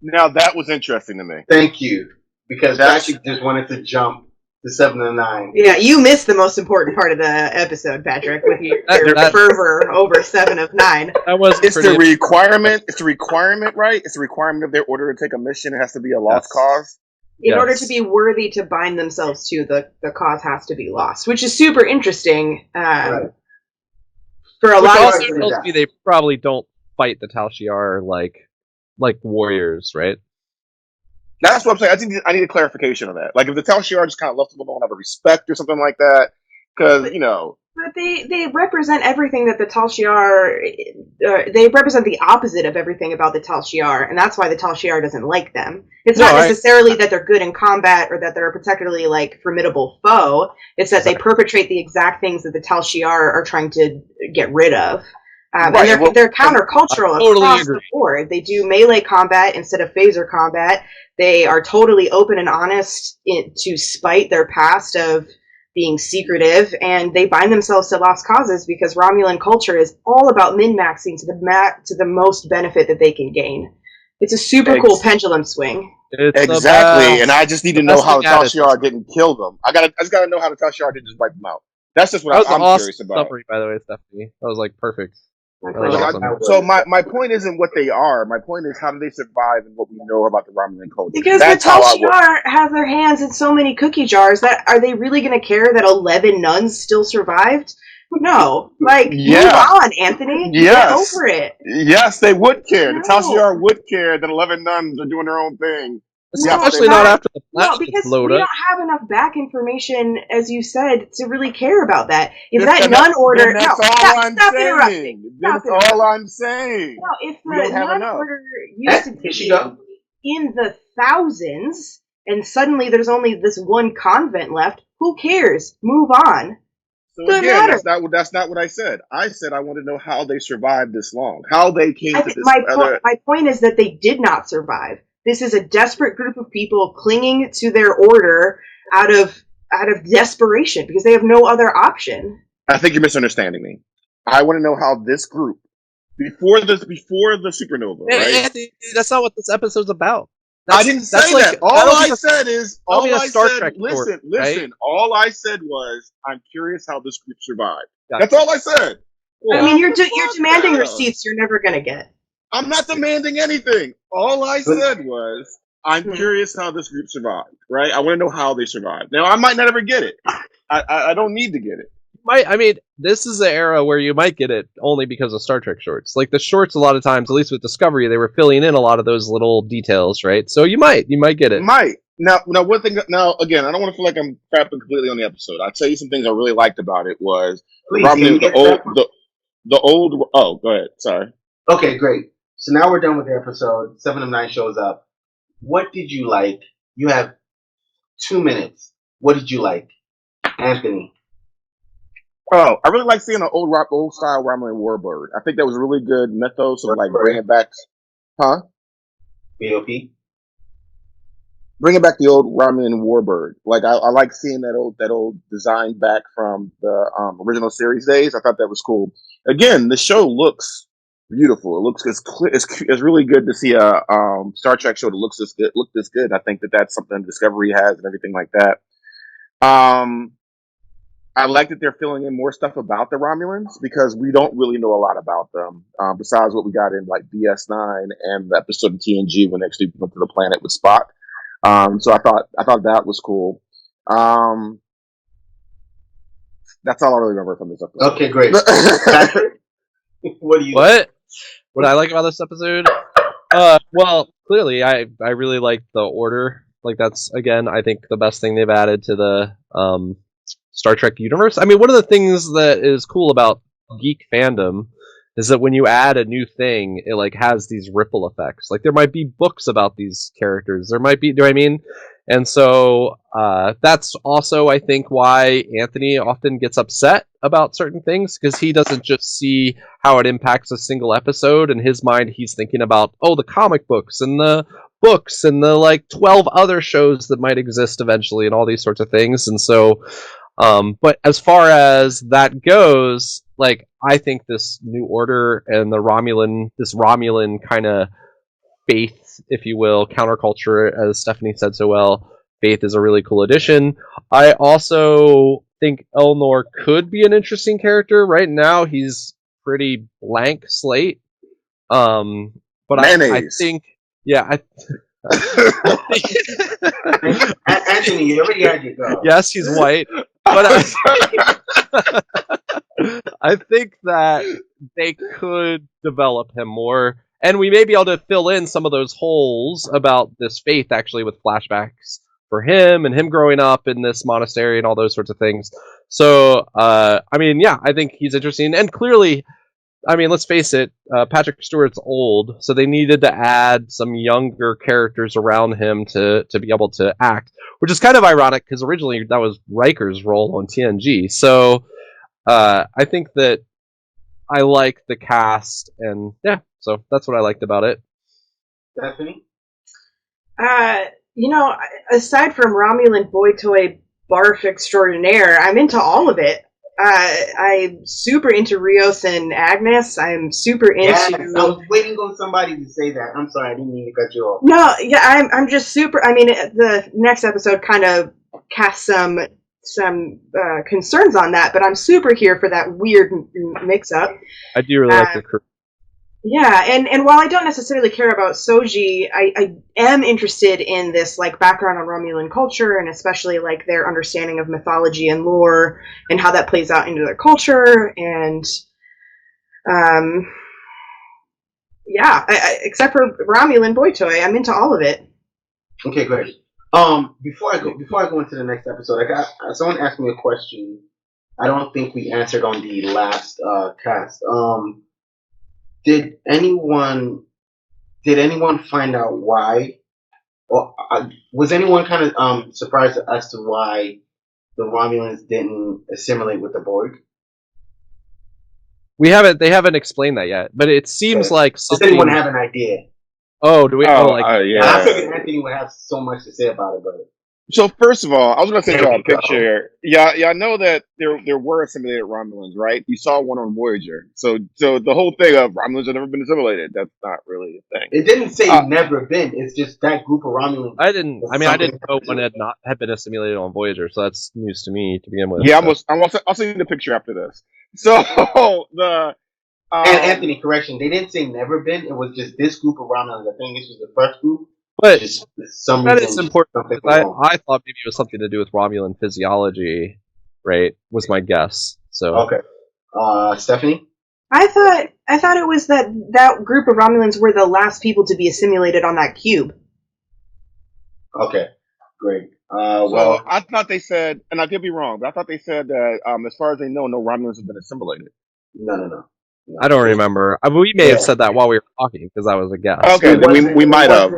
Now that was interesting to me. Thank you, because Patrick just wanted to jump to 7 to 9. Yeah, you missed the most important part of the episode, Patrick, with your fervor over 7 of 9. It's the requirement. It's a requirement, right? It's a requirement of their order to take a mission. It has to be a lost cause. In order to be worthy to bind themselves to, the cause has to be lost, which is super interesting. Right. For a lot of people, tells me they probably don't fight the Tal Shiar like warriors, right? That's what I'm saying. I think I need a clarification of that. Like if the Tal Shiar just kind of left them alone out of respect or something like that, because But they represent everything that the Tal Shiar. They represent the opposite of everything about the Tal Shiar, and that's why the Tal Shiar doesn't like them. It's not necessarily that they're good in combat or that they're a particularly like formidable foe. It's that they perpetrate the exact things that the Tal Shiar are trying to get rid of. And they're countercultural across the board. They do melee combat instead of phaser combat. They are totally open and honest to spite their past of being secretive, and they bind themselves to lost causes because Romulan culture is all about min-maxing to the most benefit that they can gain. It's a super cool pendulum swing. Exactly, and I just need to know how the Tal Shiar didn't kill them. I just gotta know how the Tal Shiar didn't just wipe them out. That's just what I'm curious about. Summary, by the way, Stephanie. That was like perfect. Awesome. So my point isn't what they are. My point is how do they survive and what we know about the Romulan culture. Because the Tal Shiar have their hands in so many cookie jars that are they really going to care that 11 nuns still survived? No. Like, move on, Anthony. Get over it. Yes, they would care. No. The Tal Shiar would care that 11 nuns are doing their own thing. Especially not after the planet because we don't have enough back information, as you said, to really care about that. If that nun order... That's all interrupting. That's all I'm saying. No, if the nun order used to be in the thousands, and suddenly there's only this one convent left, who cares? Move on. So again, that's not what I said. I said I want to know how they survived this long. How they came to this... My point is that they did not survive. This is a desperate group of people clinging to their order out of desperation because they have no other option. I think you're misunderstanding me. I want to know how this group, before the supernova, right? That's not what this episode's about. I didn't say that. All I said is, listen. Right? All I said was, I'm curious how this group survived. That's all I said. I mean, you're demanding receipts you're never going to get. I'm not demanding anything. All I said was, I'm curious how this group survived, right? I want to know how they survived. Now, I might not ever get it. I don't need to get it. I mean, this is the era where you might get it only because of Star Trek shorts. Like the shorts, a lot of times, at least with Discovery, they were filling in a lot of those little details, right? So you might get it. Might. Now, one thing. Now, again, I don't want to feel like I'm crapping completely on the episode. I'll tell you some things I really liked about it was the old. Oh, go ahead. Sorry. Okay, great. So now we're done with the episode. 7 of 9 shows up. What did you like? You have 2 minutes. What did you like? Anthony. Oh, I really like seeing an old style Romulan warbird. I think that was a really good mythos of like bringing back, BOP? Bringing back the old Romulan warbird. Like I like seeing that old design back from the original series days. I thought that was cool. Again, the show looks beautiful. It looks it's really good to see a Star Trek show that looks this good. I think that's something Discovery has and everything like that. I like that they're filling in more stuff about the Romulans because we don't really know a lot about them besides what we got in like DS9 and the episode of TNG when they actually went to the planet with Spock. So I thought that was cool. That's all I really remember from this episode. Okay, great. What I like about this episode? Well, clearly, I really like the order. Like that's again, I think the best thing they've added to the Star Trek universe. I mean, one of the things that is cool about geek fandom is that when you add a new thing, it like has these ripple effects. Like there might be books about these characters. There might be, do you know what I mean? And so that's also, I think, why Anthony often gets upset about certain things because he doesn't just see how it impacts a single episode. In his mind, he's thinking about, the comic books and the books and the like 12 other shows that might exist eventually and all these sorts of things. And so, but as far as that goes, like I think this new order and this Romulan kind of faith, if you will, counterculture, as Stephanie said so well, faith is a really cool addition. I also think Elnor could be an interesting character. Right now, he's pretty blank slate. But I think, yeah. Anthony, you already had your go. Yes, he's white. But I think that they could develop him more. And we may be able to fill in some of those holes about this faith actually with flashbacks for him and him growing up in this monastery and all those sorts of things. So, I mean, yeah, I think he's interesting, and clearly, I mean, let's face it, Patrick Stewart's old, so they needed to add some younger characters around him to be able to act, which is kind of ironic because originally that was Riker's role on TNG. So, I think that I like the cast, and yeah, so that's what I liked about it. Stephanie? You know, aside from Romulan boy toy barf extraordinaire, I'm into all of it. I'm super into Rios and Agnes. I'm super into. Yes, I was waiting on somebody to say that. I'm sorry, I didn't mean to cut you off. No, yeah, I'm just super. I mean, the next episode kind of casts some concerns on that, but I'm super here for that weird mix-up. I do really like the crew. Yeah, and while I don't necessarily care about Soji, I am interested in this like background on Romulan culture, and especially like their understanding of mythology and lore and how that plays out into their culture. And yeah, except for Romulan boy toy, I'm into all of it. Okay, great. Before I go into the next episode, I got someone asked me a question. I don't think we answered on the last cast. Did anyone find out why, or was anyone kind of surprised as to why the Romulans didn't assimilate with the Borg? They haven't explained that yet, but it seems like something. Does anyone have an idea? Oh, do we? Yeah. I figured Anthony would have so mumuch to say about it, but. So first of all, I was going to send y'all a picture. Yeah, I know that there were assimilated Romulans, right? You saw one on Voyager. So the whole thing of Romulans have never been assimilated, that's not really a thing. It didn't say never been. It's just that group of Romulans. I didn't know one had been assimilated on Voyager, so that's news to me to begin with. Yeah, I'll send you the picture after this. So the and Anthony, correction, they didn't say never been. It was just this group of Romulans. I think this was the first group. But just some that reason, is important. I thought maybe it was something to do with Romulan physiology, right? Was my guess. So okay, Stephanie. I thought it was that group of Romulans were the last people to be assimilated on that cube. Okay, great. Well, I thought they said, and I could be wrong, but I thought they said that as far as they know, no Romulans have been assimilated. No. I don't remember. We may have said that while we were talking because that was a guess. Okay, then we might have.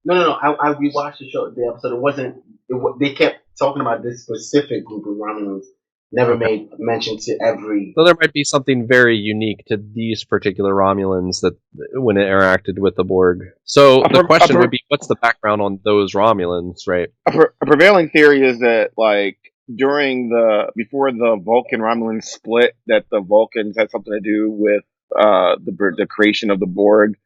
No. I rewatched the episode. It wasn't. They kept talking about this specific group of Romulans. Never made mention to every. So there might be something very unique to these particular Romulans that when it interacted with the Borg. So the question would be, what's the background on those Romulans, right? A prevailing theory is that like before the Vulcan Romulan split, that the Vulcans had something to do with the creation of the Borg.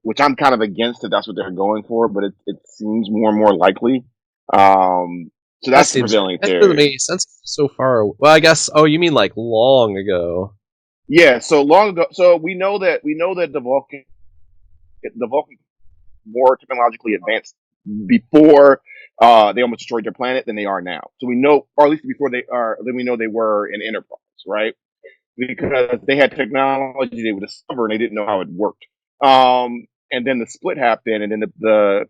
Which I'm kind of against if that's what they're going for, but it seems more and more likely. So that's the prevailing theory. That doesn't make sense so far. Well, I guess. Oh, you mean like long ago? Yeah, so long ago. So we know that the Vulcan more technologically advanced before they almost destroyed their planet than they are now. So we know, or at least before they are, then we know they were in Enterprise, right? Because they had technology they would discover and they didn't know how it worked. And then the split happened, and then the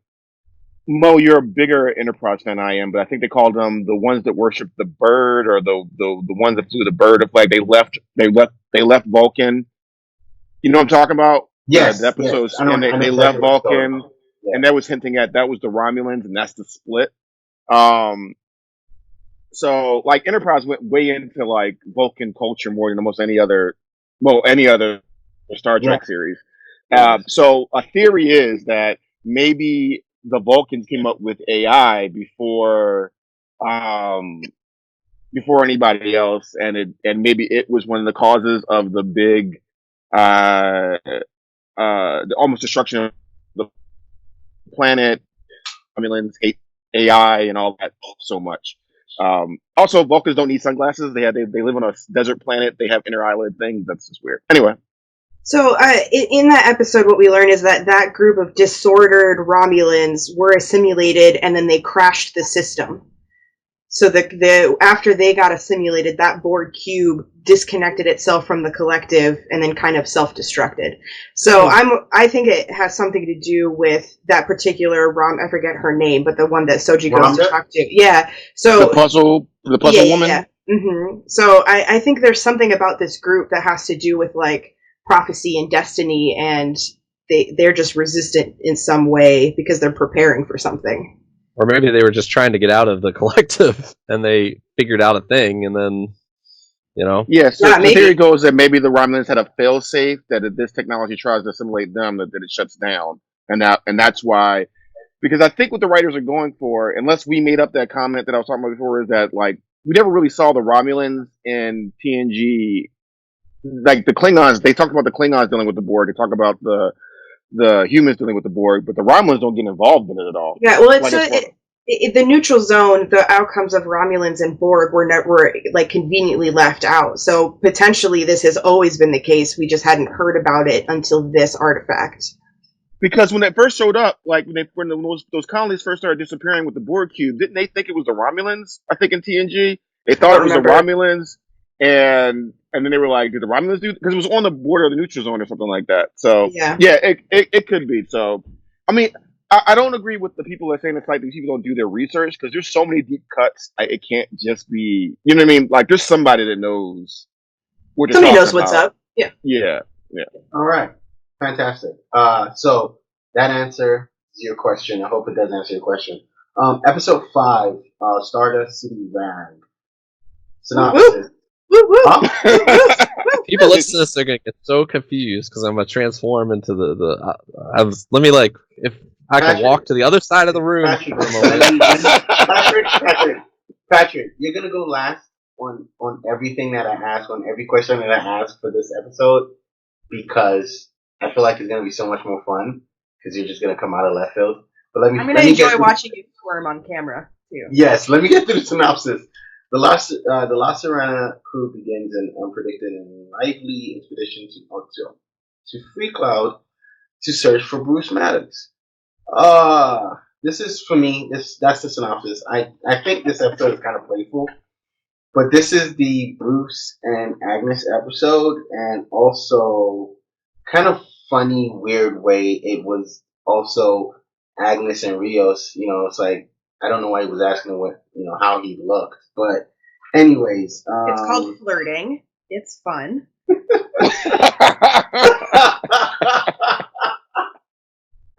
Mo, you're a bigger Enterprise fan than I am, but I think they called them the ones that worship the bird, or the ones that flew the bird of flag. They left Vulcan. You know what I'm talking about? Yes. The episodes, yes. And they left Vulcan, and that was hinting at that was the Romulans, and that's the split. So like Enterprise went way into like Vulcan culture more than almost any other Star Trek series. So a theory is that maybe the Vulcans came up with AI before anybody else, and maybe it was one of the causes of the big the almost destruction of the planet. Romulans hate AI and all that so much. Also, Vulcans don't need sunglasses. They live on a desert planet. They have inner eyelid things. That's just weird. Anyway. So in that episode, what we learn is that group of disordered Romulans were assimilated, and then they crashed the system. So the after they got assimilated, that Borg cube disconnected itself from the collective and then kind of self-destructed. So I think it has something to do with that particular I forget her name, but the one that Soji goes to talk to. Yeah. So the puzzle woman. Yeah. Mm-hmm. So I think there's something about this group that has to do with like prophecy and destiny, and they're just resistant in some way because they're preparing for something. Or maybe they were just trying to get out of the collective and they figured out a thing and then, Yeah, so Yeah, the theory goes that maybe the Romulans had a fail-safe, that if this technology tries to assimilate them, that it shuts down. And that's why, because I think what the writers are going for, unless we made up that comment that I was talking about before, is that, like, we never really saw the Romulans in TNG. Like, the Klingons, they talked about the Klingons dealing with the Borg, they talk about the humans dealing with the Borg, but the Romulans don't get involved in it at all. Yeah, well, the neutral zone, the outcomes of Romulans and Borg were like conveniently left out. So potentially this has always been the case. We just hadn't heard about it until this artifact. Because when it first showed up, like when those colonies first started disappearing with the Borg cube, didn't they think it was the Romulans? I think in TNG they thought it was the Romulans, and then they were like, "Did the Romulans do?" Because it was on the border of the neutral zone or something like that. So yeah, it could be. So I mean, I don't agree with the people that are saying it's like these people don't do their research, because there's so many deep cuts. It can't just be, you know what I mean? Like there's somebody that knows what somebody knows what's up. Yeah. All right. Fantastic. So that answer is your question. I hope it does answer your question. Episode 5, Stardust City Rang. Synopsis. People listen to this are gonna get so confused because I'm gonna transform into let me like if I can walk to the other side of the room for a moment. Patrick, you're gonna go last on everything that I ask, on every question that I ask for this episode, because I feel like it's gonna be so much more fun because you're just gonna come out of left field. But I'm gonna enjoy watching you squirm on camera too. Yes, let me get through the synopsis. The La Sirena crew begins an unpredicted and lively expedition to Free Cloud to search for Bruce Maddox. This is for me. That's the synopsis. I think this episode is kind of playful, but this is the Bruce and Agnes episode, and also kind of funny, weird way it was also Agnes and Rios. It's like, I don't know why he was asking how he looked, but anyways, it's called flirting. It's fun.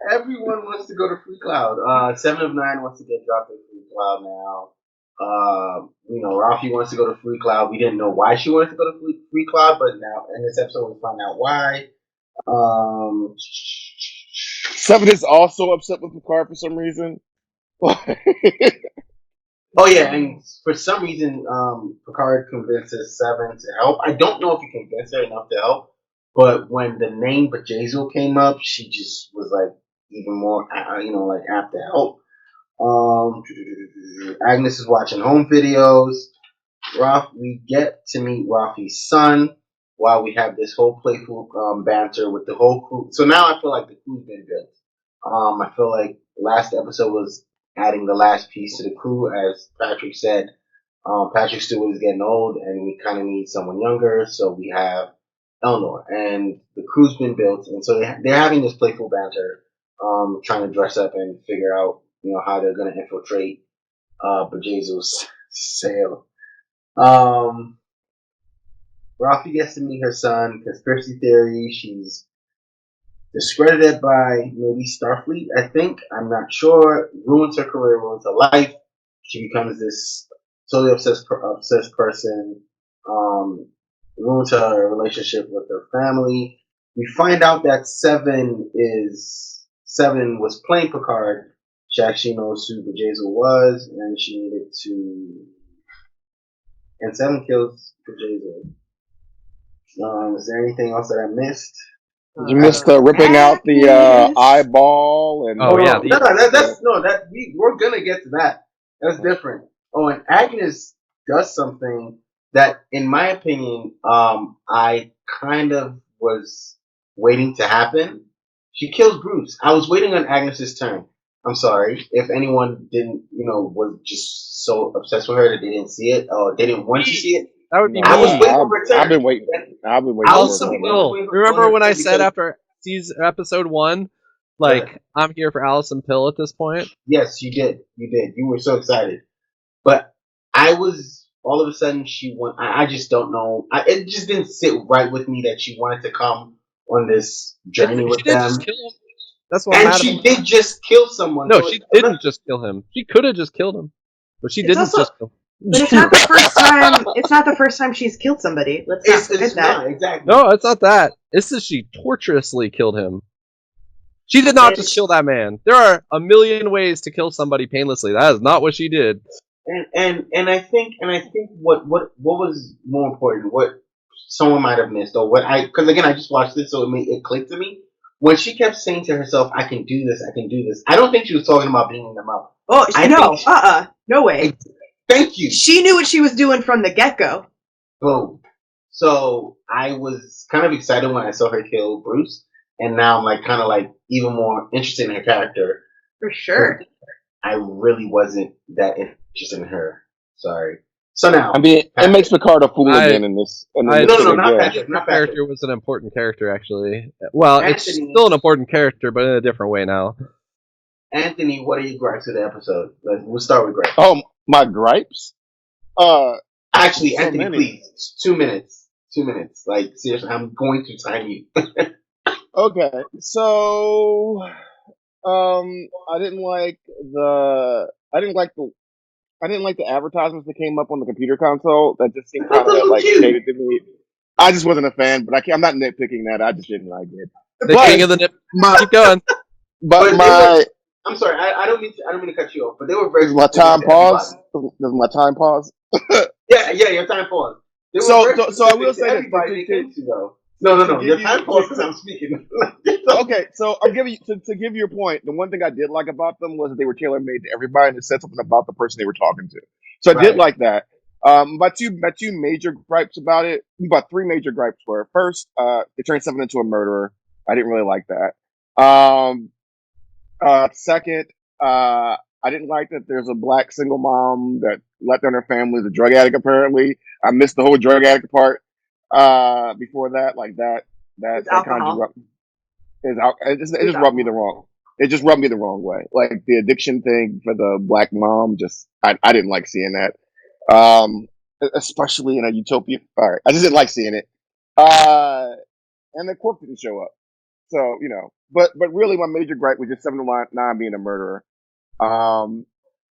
Everyone wants to go to Free Cloud. 7 of 9 wants to get dropped in Free Cloud now. Rafi wants to go to Free Cloud. We didn't know why she wanted to go to Free Cloud, but now in this episode we find out why. 7 is also upset with Picard for some reason. Oh yeah, and for some reason, Picard convinces 7 to help. I don't know if he convinced her enough to help, but when the name Bajazil came up, she just was like even more, like apt to help. Agnes is watching home videos. We get to meet Rafi's son while we have this whole playful banter with the whole crew. So now I feel like the crew's been built. I feel like last episode was adding the last piece to the crew, as Patrick said. Patrick Stewart is getting old, and we kind of need someone younger. So we have Eleanor, and the crew's been built, and so they're having this playful banter, trying to dress up and figure out, how they're going to infiltrate Bajazil's sail. Rafi gets to meet her son. Conspiracy theory. She's discredited by maybe Starfleet, I think. I'm not sure. Ruins her career, ruins her life. She becomes this totally obsessed person. Ruins her relationship with her family. We find out that Seven was playing Picard. She actually knows who Bajazil was, and she needed to. And 7 kills Bajazil. Is there anything else that I missed? You missed ripping out the eyeball and we're gonna get to that. That's different. Oh, and Agnes does something that, in my opinion, I kind of was waiting to happen. She kills Bruce. I was waiting on Agnes's turn. I'm sorry if anyone didn't, was just so obsessed with her that they didn't see it or they didn't want to see it. That would be No, I was me. waiting for return. I've been waiting. I've been waiting I for was it Allison for a waiting minute. Pill. for Remember when I because said after episode 1, like, I'm here for Allison Pill at this point? yes, you did. You did. You were so excited. But I was all of a sudden she went. I just don't know. It just didn't sit right with me that she wanted to come on this journey She with did just them, kill him. That's what I'm and mad she about. did just kill someone. No, So she didn't just kill him. She could have just killed him. But she It's didn't also- just kill him. But it's not the first time. It's not the first time she's killed somebody. Let's not forget it's that. not exactly. No, it's not that. It's that she torturously killed him. She did not just kill that man. There are a million ways to kill somebody painlessly. That is not what she did. And I think what was more important, what someone might have missed, or because again I just watched this, so it clicked to me when she kept saying to herself, "I can do this, I can do this." I don't think she was talking about beating them up. Oh no! think- No way. Thank you. She knew what she was doing from the get-go. Boom. So I was kind of excited when I saw her kill Bruce, and now I'm like kind of like even more interested in her character. For sure. I really wasn't that interested in her. Sorry. So now, I mean, it makes Picard a fool again in this. No, not Patrick. Her character was an important character, actually. Well, it's Anthony. still an important character, but in a different way now. Anthony, what are your gripes of the episode? We'll start with gripes. Oh, my gripes. Actually, so Anthony, many. please, 2 minutes. 2 minutes. Like seriously, I'm going to time you. Okay, so I didn't like the advertisements that came up on the computer console. That just seemed kind of like Cute. dated to me. I just wasn't a fan, but I'm not nitpicking that. I just didn't like it. The king of the nip. Keep going. But I'm sorry, I don't mean to cut you off, but they were very. does my time pause? Does my time pause? Yeah, your time pause. They were So I specific will to say this, everybody they to- came to though. No. to Your give time you- pause because I'm speaking. Okay, so I'm giving you to give you a point. The one thing I did like about them was that they were tailor made to everybody, and it said something about the person they were talking to. So I did Right. like that. My two major gripes about it. About three major gripes were: first, they turned someone into a murderer. I didn't really like that. Second, I didn't like that there's a black single mom that let down her family as a drug addict. Apparently, I missed the whole drug addict part. Before that, like that It's kind of alcohol. it just rubbed me the wrong. It just rubbed me the wrong way. Like the addiction thing for the black mom, I didn't like seeing that. Especially in a utopia. All right, I just didn't like seeing it. And the Quark didn't show up. So but really, my major gripe was just 7-9 being a murderer.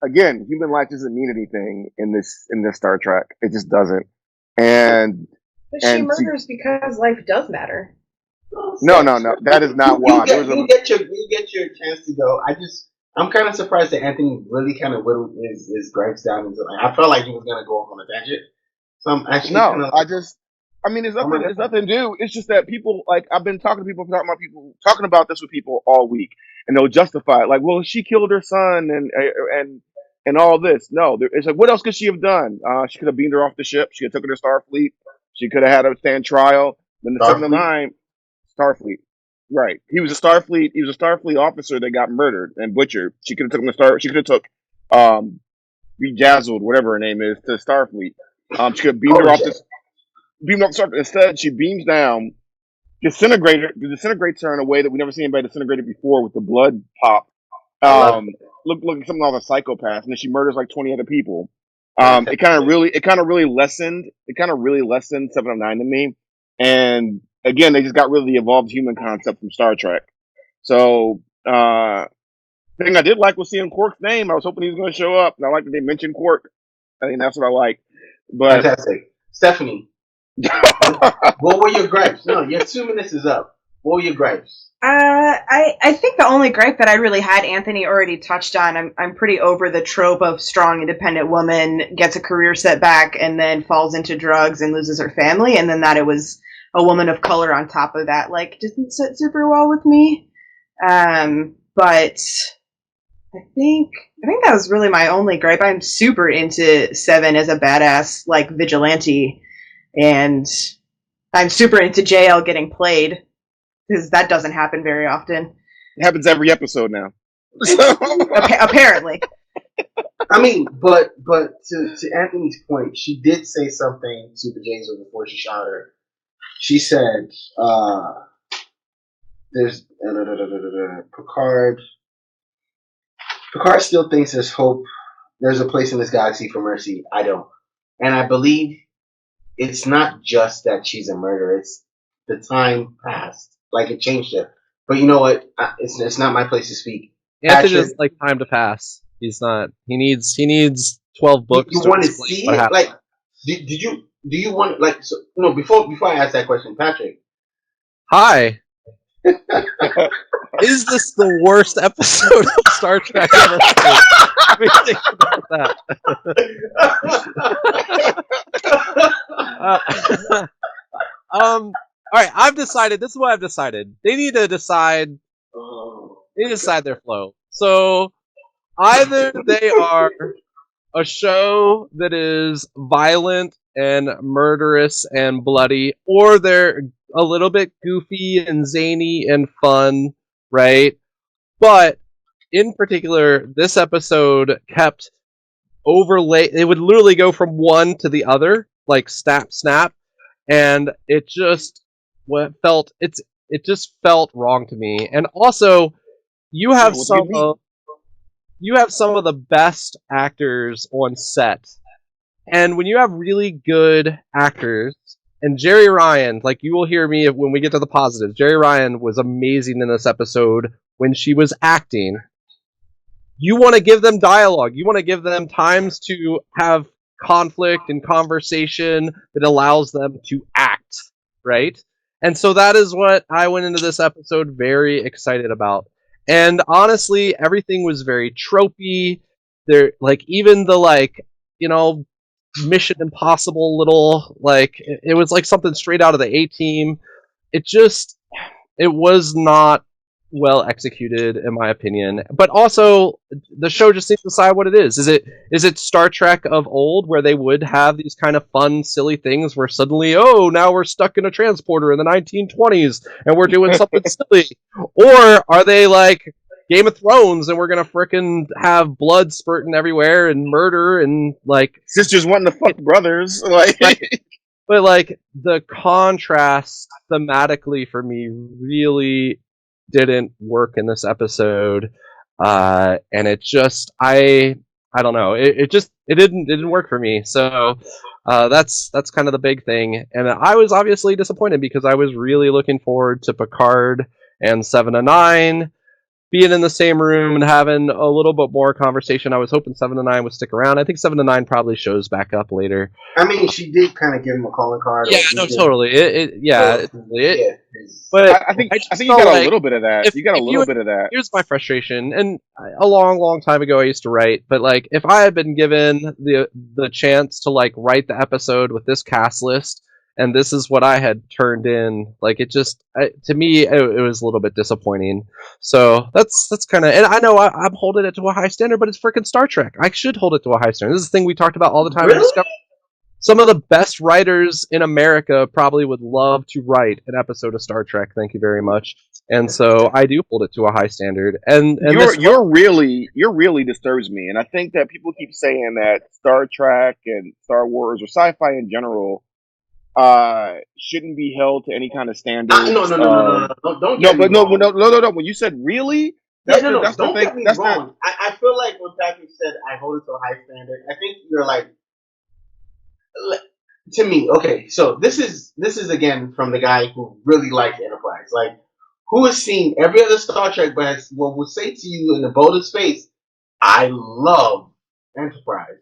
Again, human life doesn't mean anything in this Star Trek. It just doesn't. And But she murders because life does matter. no, that is not why. You get your chance to go. I'm kind of surprised that Anthony really kind of whittled his gripes down into I felt like he was gonna go off on a tangent. So I'm actually there's nothing new. It's just that people, like, I've been talking about this with people all week, and they'll justify it. Like, well, she killed her son and all this. No, it's like, what else could she have done? She could have beamed her off the ship. She could have took her to Starfleet. She could have had her stand trial. Then the 7-9 Starfleet. Right. He was a Starfleet officer that got murdered and butchered. She could have took him to She could have took Bejazzled, whatever her name is, to Starfleet. She could have beamed her off Starfleet. Instead, she beams down, disintegrates her in a way that we never seen anybody disintegrated before with the blood pop. Look something like a psychopath, and then she murders like 20 other people. It kind of really lessened 7-9 to me. And again, they just got rid of the evolved human concept from Star Trek. So, thing I did like was seeing Quark's name. I was hoping he was going to show up, and I like that they mentioned Quark. I think that's what I like. But fantastic, Stephanie. What were your gripes? No, your 2 minutes is up. What were your gripes? I think the only gripe that I really had, Anthony already touched on. I'm pretty over the trope of strong, independent woman gets a career setback and then falls into drugs and loses her family, and then that it was a woman of color on top of that, like, didn't sit super well with me. But I think that was really my only gripe. I'm super into Seven as a badass, like, vigilante, and I'm super into JL getting played, because that doesn't happen very often. it happens every episode now. Apparently. I mean, but to Anthony's point, she did say something to the James before she shot her. She said, "There's Picard. Picard still thinks there's hope. There's a place in this galaxy for mercy. I don't, and I believe it's not just that she's a murderer. It's the time passed. Like it changed her. But you know what? It's not my place to speak. Anthony Patrick, doesn't like time to pass. He's not. He needs 12 books you to want to explain see what it? happened. Like, do you want like so? No, before I ask that question, Patrick. Hi. Is this the worst episode of Star Trek ever made? Let me think about that. All right, I've decided. This is what I've decided. They need to decide. They need to decide their flow. So either they are a show that is violent and murderous and bloody, or they're a little bit goofy and zany and fun, right? But in particular, this episode kept overlay. It would literally go from one to the other, like snap, snap, and it just it just felt wrong to me. And also, you have what do you mean? you have some of the best actors on set. And when you have really good actors, and Jerry Ryan, like you will hear me when we get to the positives, Jerry Ryan was amazing in this episode when she was acting. You want to give them dialogue. You want to give them times to have conflict and conversation that allows them to act, right? And so that is what I went into this episode very excited about. And honestly, everything was very tropey. There, like even the Mission Impossible little it was like something straight out of the A-Team. It was not well executed in my opinion. But also the show just needs to decide what it is. Is it Star Trek of old where they would have these kind of fun, silly things where suddenly, oh, now we're stuck in a transporter in the 1920s and we're doing something silly? Or are they like Game of Thrones and we're gonna frickin' have blood spurting everywhere and murder and like Sisters wanting to fuck brothers, like. But like the contrast thematically for me really didn't work in this episode, and it just I don't know, it didn't work for me. So that's kind of the big thing, and I was obviously disappointed because I was really looking forward to Picard and 7 to 9 being in the same room and having a little bit more conversation. I was hoping 7 to 9 would stick around. I think 7 to 9 probably shows back up later. I mean, she did kind of give him a calling card. Yeah, no, totally. But I think just you felt got like a little bit of that. You got a little bit of that. Here's my frustration, and a long time ago I used to write, but like if I had been given the chance to like write the episode with this cast list, and this is what I had turned in, like it just to me it was a little bit disappointing. So that's kind of, and I know I'm holding it to a high standard, but it's freaking Star Trek. I should hold it to a high standard. This is the thing we talked about all the time. Really? Some of the best writers in America probably would love to write an episode of Star Trek. Thank you very much. And so I do hold it to a high standard. And you're really disturbs me, and I think that people keep saying that Star Trek and Star Wars or sci-fi in general shouldn't be held to any kind of standard. No. Don't get me wrong. No. When you said really, don't get me wrong. I feel like when Patrick said I hold it to a high standard, I think you're like, to me, okay. So this is again from the guy who really likes Enterprise, like who has seen every other Star Trek, but will say to you in the boldest face, I love Enterprise.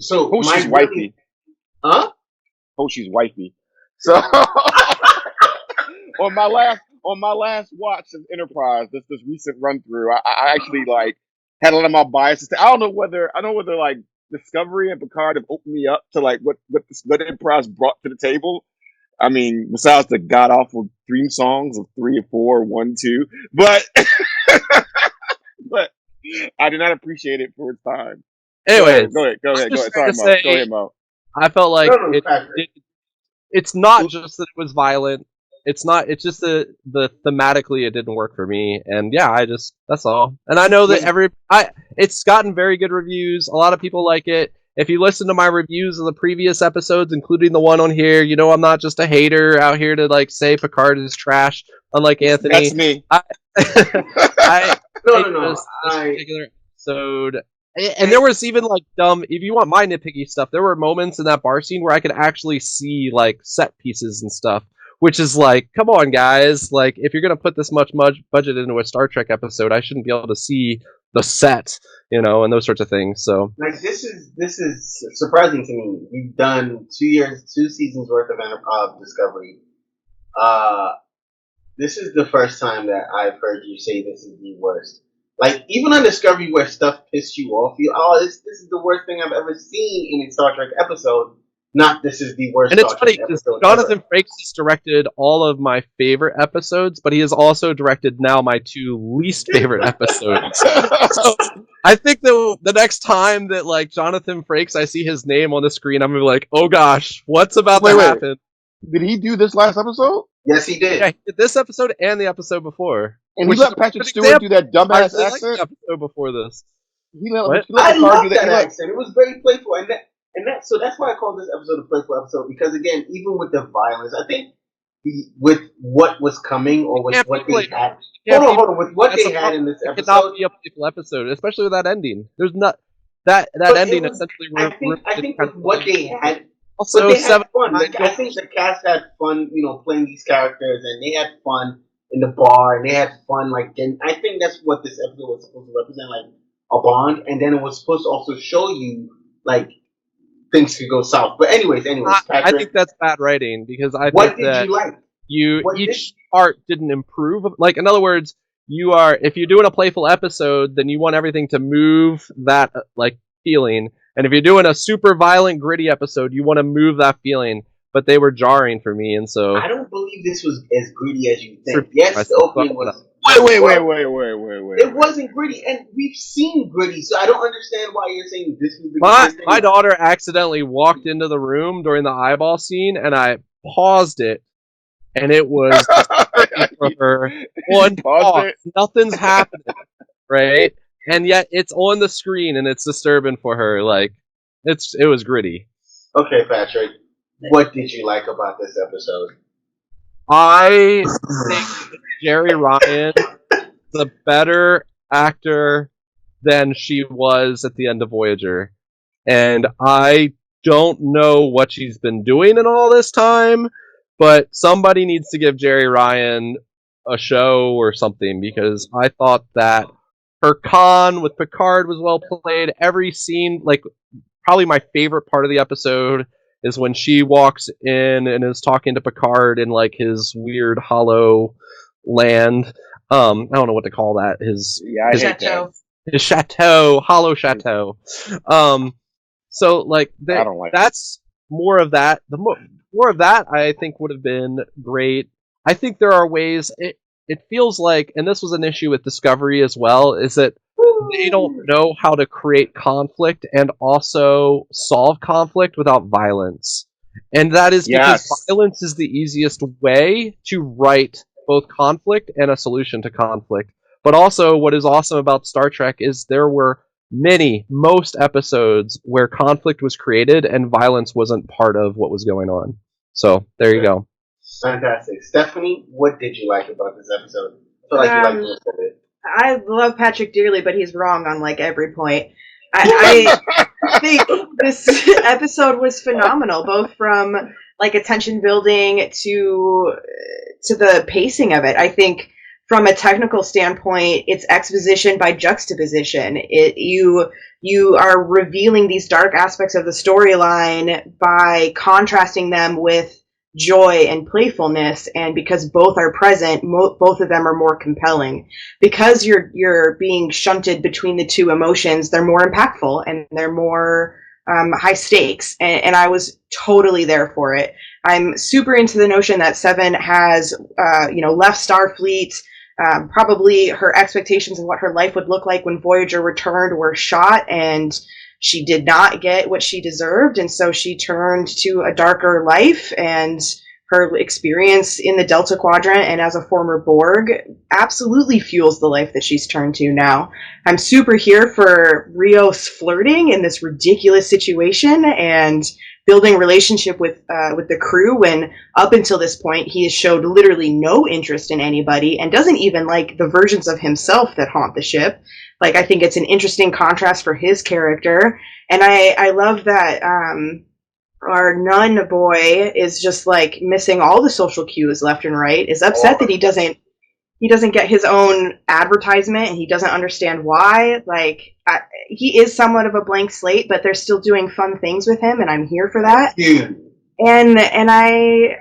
So she's wifey, huh? Oh, she's wifey. So on my last watch of Enterprise, this recent run through, I actually like had a lot of my biases. I don't know whether like Discovery and Picard have opened me up to like what Enterprise brought to the table. I mean, besides the god awful theme songs of 3 and 4, 1, 2, but but I did not appreciate it for its time. Anyways, go ahead. Sorry, Mo. Go ahead, Mo. I felt like it's not just that it was violent. It's not. It's just the thematically it didn't work for me, and yeah, that's all. And I know that it's gotten very good reviews. A lot of people like it. If you listen to my reviews of the previous episodes, including the one on here, you know I'm not just a hater out here to like say Picard is trash. Unlike Anthony, That's me. I No. this particular episode, and there was even like dumb. If you want my nitpicky stuff, there were moments in that bar scene where I could actually see like set pieces and stuff, which is like, come on, guys! Like, if you're gonna put this much budget into a Star Trek episode, I shouldn't be able to see the set, and those sorts of things. So, like, this is surprising to me. We've done 2 seasons worth of Discovery. This is the first time that I've heard you say this is the worst. Like, even on Discovery where stuff pissed you off, this is the worst thing I've ever seen in a Star Trek episode. Not this is the worst and it's Star funny Trek because episode Jonathan ever. Frakes has directed all of my favorite episodes, but he has also directed now my 2 least favorite episodes. So I think that the next time that like Jonathan Frakes, I see his name on the screen, I'm gonna be like, oh gosh, what's about to happen? Did he do this last episode? Yes, he did. Yeah, he did this episode and the episode before. And Which he is let a Patrick good Stewart example. do that I dumbass really liked accent? the episode before this. He let What? Picard I do love that. that accent. It was very playful, so that's why I call this episode a playful episode, because again, even with the violence, I think with what was coming or with Can't what be they like- had. Yeah, Hold on. With what that's they a had problem. in this It cannot episode, be a playful episode, especially with that ending. There's not that But ending it was- essentially. I think with what they had. Also, But they had seven. fun. Like, I think the cast had fun, playing these characters, and they had fun in the bar, and they had fun, and I think that's what this episode was supposed to represent, like a bond, and then it was supposed to also show you, like, things could go south. But anyways, I Patrick, think that's bad writing because I what think did that you like? What each part didn't improve. Like, in other words, if you're doing a playful episode, then you want everything to move that like feeling. And if you're doing a super violent, gritty episode, you want to move that feeling. But they were jarring for me, and so I don't believe this was as gritty as you think. Repeat Yes, the myself. opening was. Wait. It wasn't gritty, and we've seen gritty, so I don't understand why you're saying this was the my grittiest thing. my daughter accidentally walked into the room during the eyeball scene, and I paused it, and it was for her. One pause. Nothing's happening, right? And yet it's on the screen, and it's disturbing for her. Like it was gritty. Okay, Patrick, what did you like about this episode? I think Jerry Ryan is a better actor than she was at the end of Voyager. And I don't know what she's been doing in all this time, but somebody needs to give Jerry Ryan a show or something, because I thought that her con with Picard was well played. Every scene, like, probably my favorite part of the episode is when she walks in and is talking to Picard in like his weird hollow land. I don't know what to call that. His Chateau. his chateau, hollow chateau. So like I don't like that's more of that. The more of that I think would have been great. I think there are ways. It feels like, and this was an issue with Discovery as well, is that they don't know how to create conflict and also solve conflict without violence. And that is because violence is the easiest way to write both conflict and a solution to conflict. But also, what is awesome about Star Trek is there were most episodes where conflict was created and violence wasn't part of what was going on. So, there you go. Fantastic. Stephanie, what did you like about this episode? I feel like you liked most of it. I love Patrick dearly, but he's wrong on like every point. I think this episode was phenomenal, both from like attention building to the pacing of it. I think from a technical standpoint, it's exposition by juxtaposition. You are revealing these dark aspects of the storyline by contrasting them with joy and playfulness, and because both are present, both of them are more compelling. Because you're being shunted between the two emotions, they're more impactful and they're more high stakes, and I was totally there for it. I'm super into the notion that Seven has left Starfleet. Probably her expectations of what her life would look like when Voyager returned were shot, and she did not get what she deserved, and so she turned to a darker life and her experience in the Delta Quadrant and as a former Borg absolutely fuels the life that she's turned to now. I'm super here for Rios flirting in this ridiculous situation and building a relationship with the crew when up until this point he has showed literally no interest in anybody and doesn't even like the versions of himself that haunt the ship. Like, I think it's an interesting contrast for his character, and I love that our nun boy is just like missing all the social cues left and right, is upset that he doesn't get his own advertisement and he doesn't understand why. Like, he is somewhat of a blank slate, but they're still doing fun things with him, and I'm here for that. Yeah. And I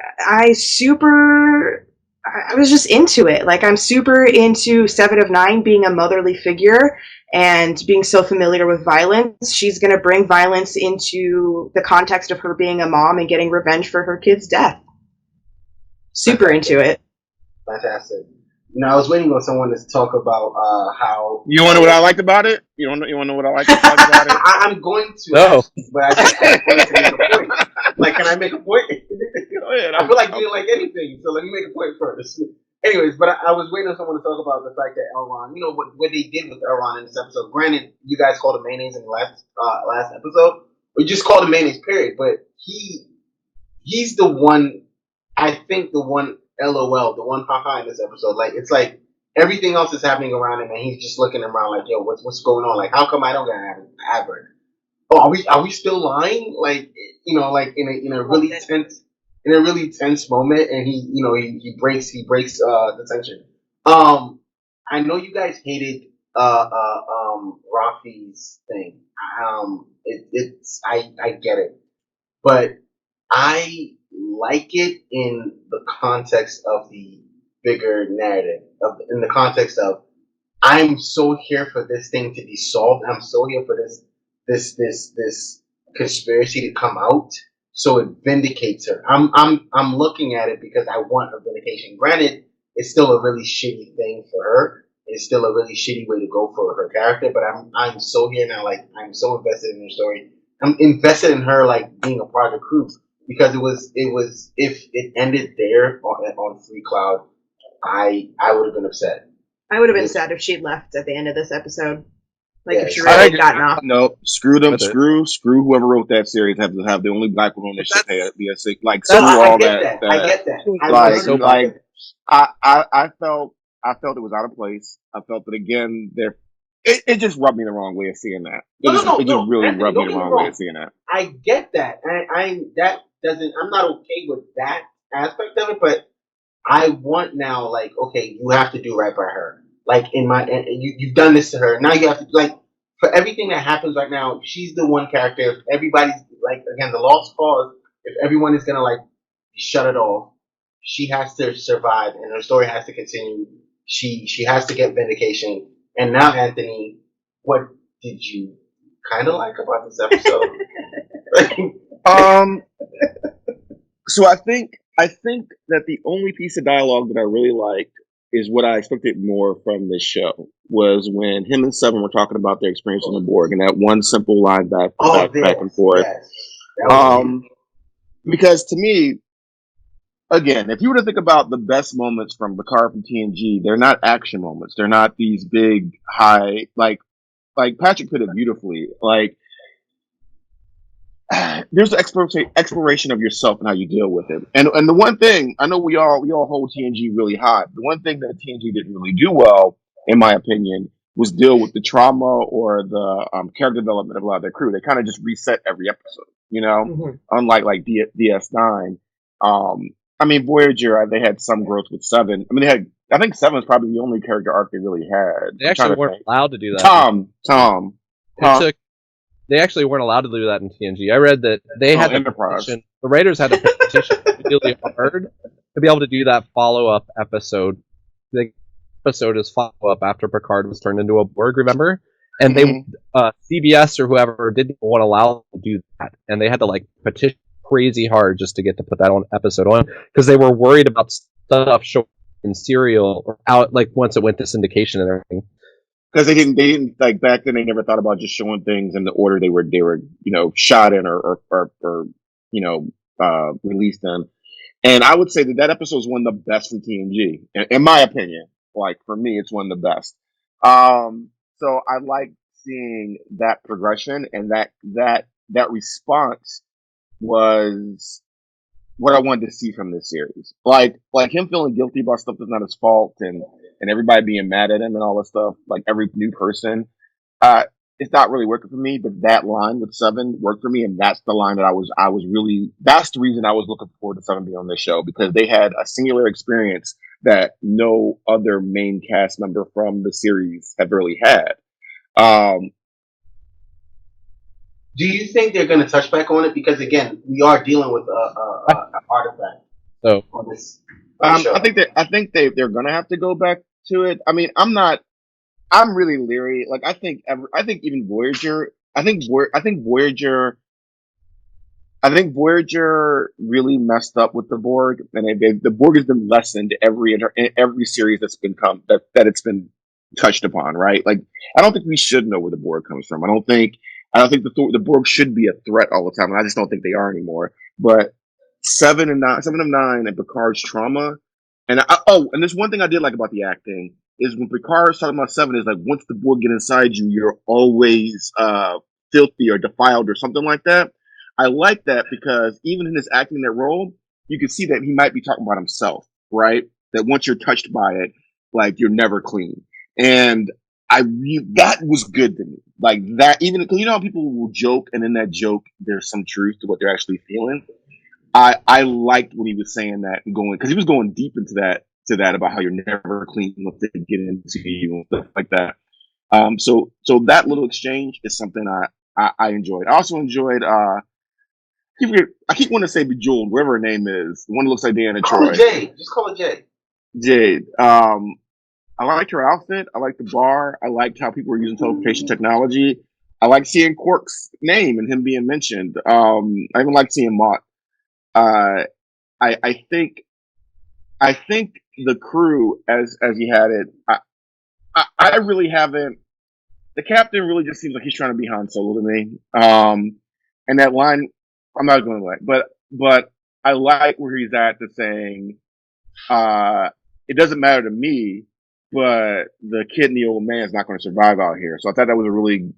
was just into it. Like, I'm super into Seven of Nine being a motherly figure and being so familiar with violence. She's going to bring violence into the context of her being a mom and getting revenge for her kid's death. Super into it. Fantastic. You know, I was waiting on someone to talk about how. You want to know what I liked about it? You want to know what I liked about it? I'm going to, No. but I just wanted to make a point. Like, can I make a point? Go ahead. I feel like you didn't like anything, so let me make a point first. Anyways, but I was waiting on someone to talk about the fact that Elron, you know, what they did with Elron in this episode. Granted, you guys called him mayonnaise in the last episode. We just called him mayonnaise, period. But he's the one, I think the one LOL, the one haha in this episode. Like, it's like everything else is happening around him, and he's just looking around like, yo, what's going on? Like, how come I don't get an advert? Oh, are we still lying? Like, you know, like in a really tense moment, and he breaks the tension. I know you guys hated Rafi's thing. I get it, but I like it in the context of the bigger narrative, in the context of I'm so here for this thing to be solved. I'm so here for this conspiracy to come out, so it vindicates her. I'm looking at it because I want her vindication. Granted, it's still a really shitty thing for her. It's still a really shitty way to go for her character. But I'm so here now. Like, I'm so invested in her story. I'm invested in her, like, being a part of the crew, because it was if it ended there on Free Cloud, I would have been upset. I would have been sad if she'd left at the end of this episode. Like, if she I really agree. gotten off. No, screw them. That's it. Screw whoever wrote that series. Have to have the only black woman on the ship. Be a sick. Like, So screw I all get that. that. I get that. Like, I felt it was out of place. I felt that again. It just rubbed me the wrong way of seeing that. It just really Anthony, rubbed me don't the get me wrong wrong. way of seeing that. I get that. I'm not okay with that aspect of it, but I want now, like, okay, you have to do right by her. Like, you've done this to her. Now you have to, like, for everything that happens right now, she's the one character. If everybody's, like, again, the lost cause, if everyone is gonna, like, shut it off, she has to survive and her story has to continue. She has to get vindication. And now, Anthony, what did you kind of like about this episode? So I think that the only piece of dialogue that I really liked is what I expected more from this show, was when him and Seven were talking about their experience on the Borg, and that one simple line back and forth. Yes. Because to me, again, if you were to think about the best moments from Picard from TNG, they're not action moments. They're not these big, high, like Patrick put it beautifully. Like, there's the exploration of yourself and how you deal with it. And the one thing, I know we all hold TNG really high. The one thing that TNG didn't really do well, in my opinion, was deal with the trauma or the character development of a lot of their crew. They kind of just reset every episode, you know? Mhm. Unlike like DS9. I mean, Voyager, they had some growth with Seven. I mean, I think Seven is probably the only character arc they really had. They actually weren't allowed to do that. Tom. They actually weren't allowed to do that in TNG. I read that they had Enterprise. the writers had to petition really hard to be able to do that follow-up episode. The episode is follow-up after Picard was turned into a Borg, remember? And they CBS or whoever didn't want to allow them to do that, and they had to like petition crazy hard just to get to put that on episode on, because they were worried about stuff showing in serial or out, like once it went to syndication and everything. Because they didn't like back then. They never thought about just showing things in the order they were shot in or released in. And I would say that episode is one of the best for TNG, in my opinion. Like for me, it's one of the best. So I like seeing that progression, and that response was what I wanted to see from this series. Like him feeling guilty about stuff that's not his fault, and everybody being mad at him and all this stuff. Like every new person. Uh, it's not really working for me, but that line with Seven worked for me, and that's the line that I was really. That's the reason I was looking forward to Seven being on this show, because they had a singular experience that no other main cast member from the series have really had. Um, Do you think they're going to touch back on it? Because again, we are dealing with an artifact So on this show. I think they're gonna have to go back to it. I mean, I'm really leery. Like I think even Voyager. I think Voyager really messed up with the Borg, and the Borg has been lessened in every series that it's been touched upon. Right? Like I don't think we should know where the Borg comes from. I don't think the Borg should be a threat all the time, and I just don't think they are anymore. But Seven of Nine, and Picard's trauma, and there's one thing I did like about the acting is when Picard's talking about Seven is like once the Borg get inside you, you're always filthy or defiled or something like that. I like that because even in his acting that role, you can see that he might be talking about himself, right? That once you're touched by it, like you're never clean. And that was good to me. Like that, even because you know how people will joke, and in that joke there's some truth to what they're actually feeling. I liked when he was saying that and going, because he was going deep into that about how you're never clean once they get into you and stuff like that. So that little exchange is something I enjoyed. I also enjoyed I keep wanting to say Bejeweled, whatever her name is, the one that looks like Deanna Call Troy. it Jade. Just call it Jade. Jade. I liked her outfit. I liked the bar. I liked how people were using teleportation technology. I liked seeing Quark's name and him being mentioned. I even liked seeing Mott. Uh, I think the crew, as he had it, I really haven't. The captain really just seems like he's trying to be Han Solo to me. And that line, I'm not going to lie, but I like where he's at to saying, it doesn't matter to me, but the kid and the old man is not going to survive out here. So I thought that was a really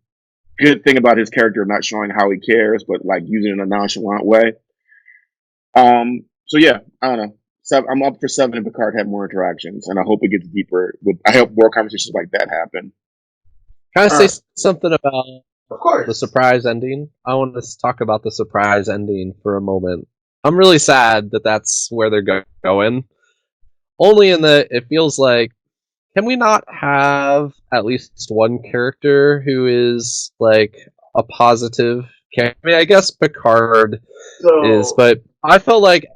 good thing about his character, not showing how he cares, but like using it in a nonchalant way. So yeah, I don't know. I'm up for Seven and Picard have more interactions, and I hope it gets deeper. I hope more conversations like that happen. Can I say something about Of course. the surprise ending? I want to talk about the surprise ending for a moment. I'm really sad that that's where they're going. Only in that it feels like, can we not have at least one character who is like a positive character? I mean, I guess Picard is, but I felt like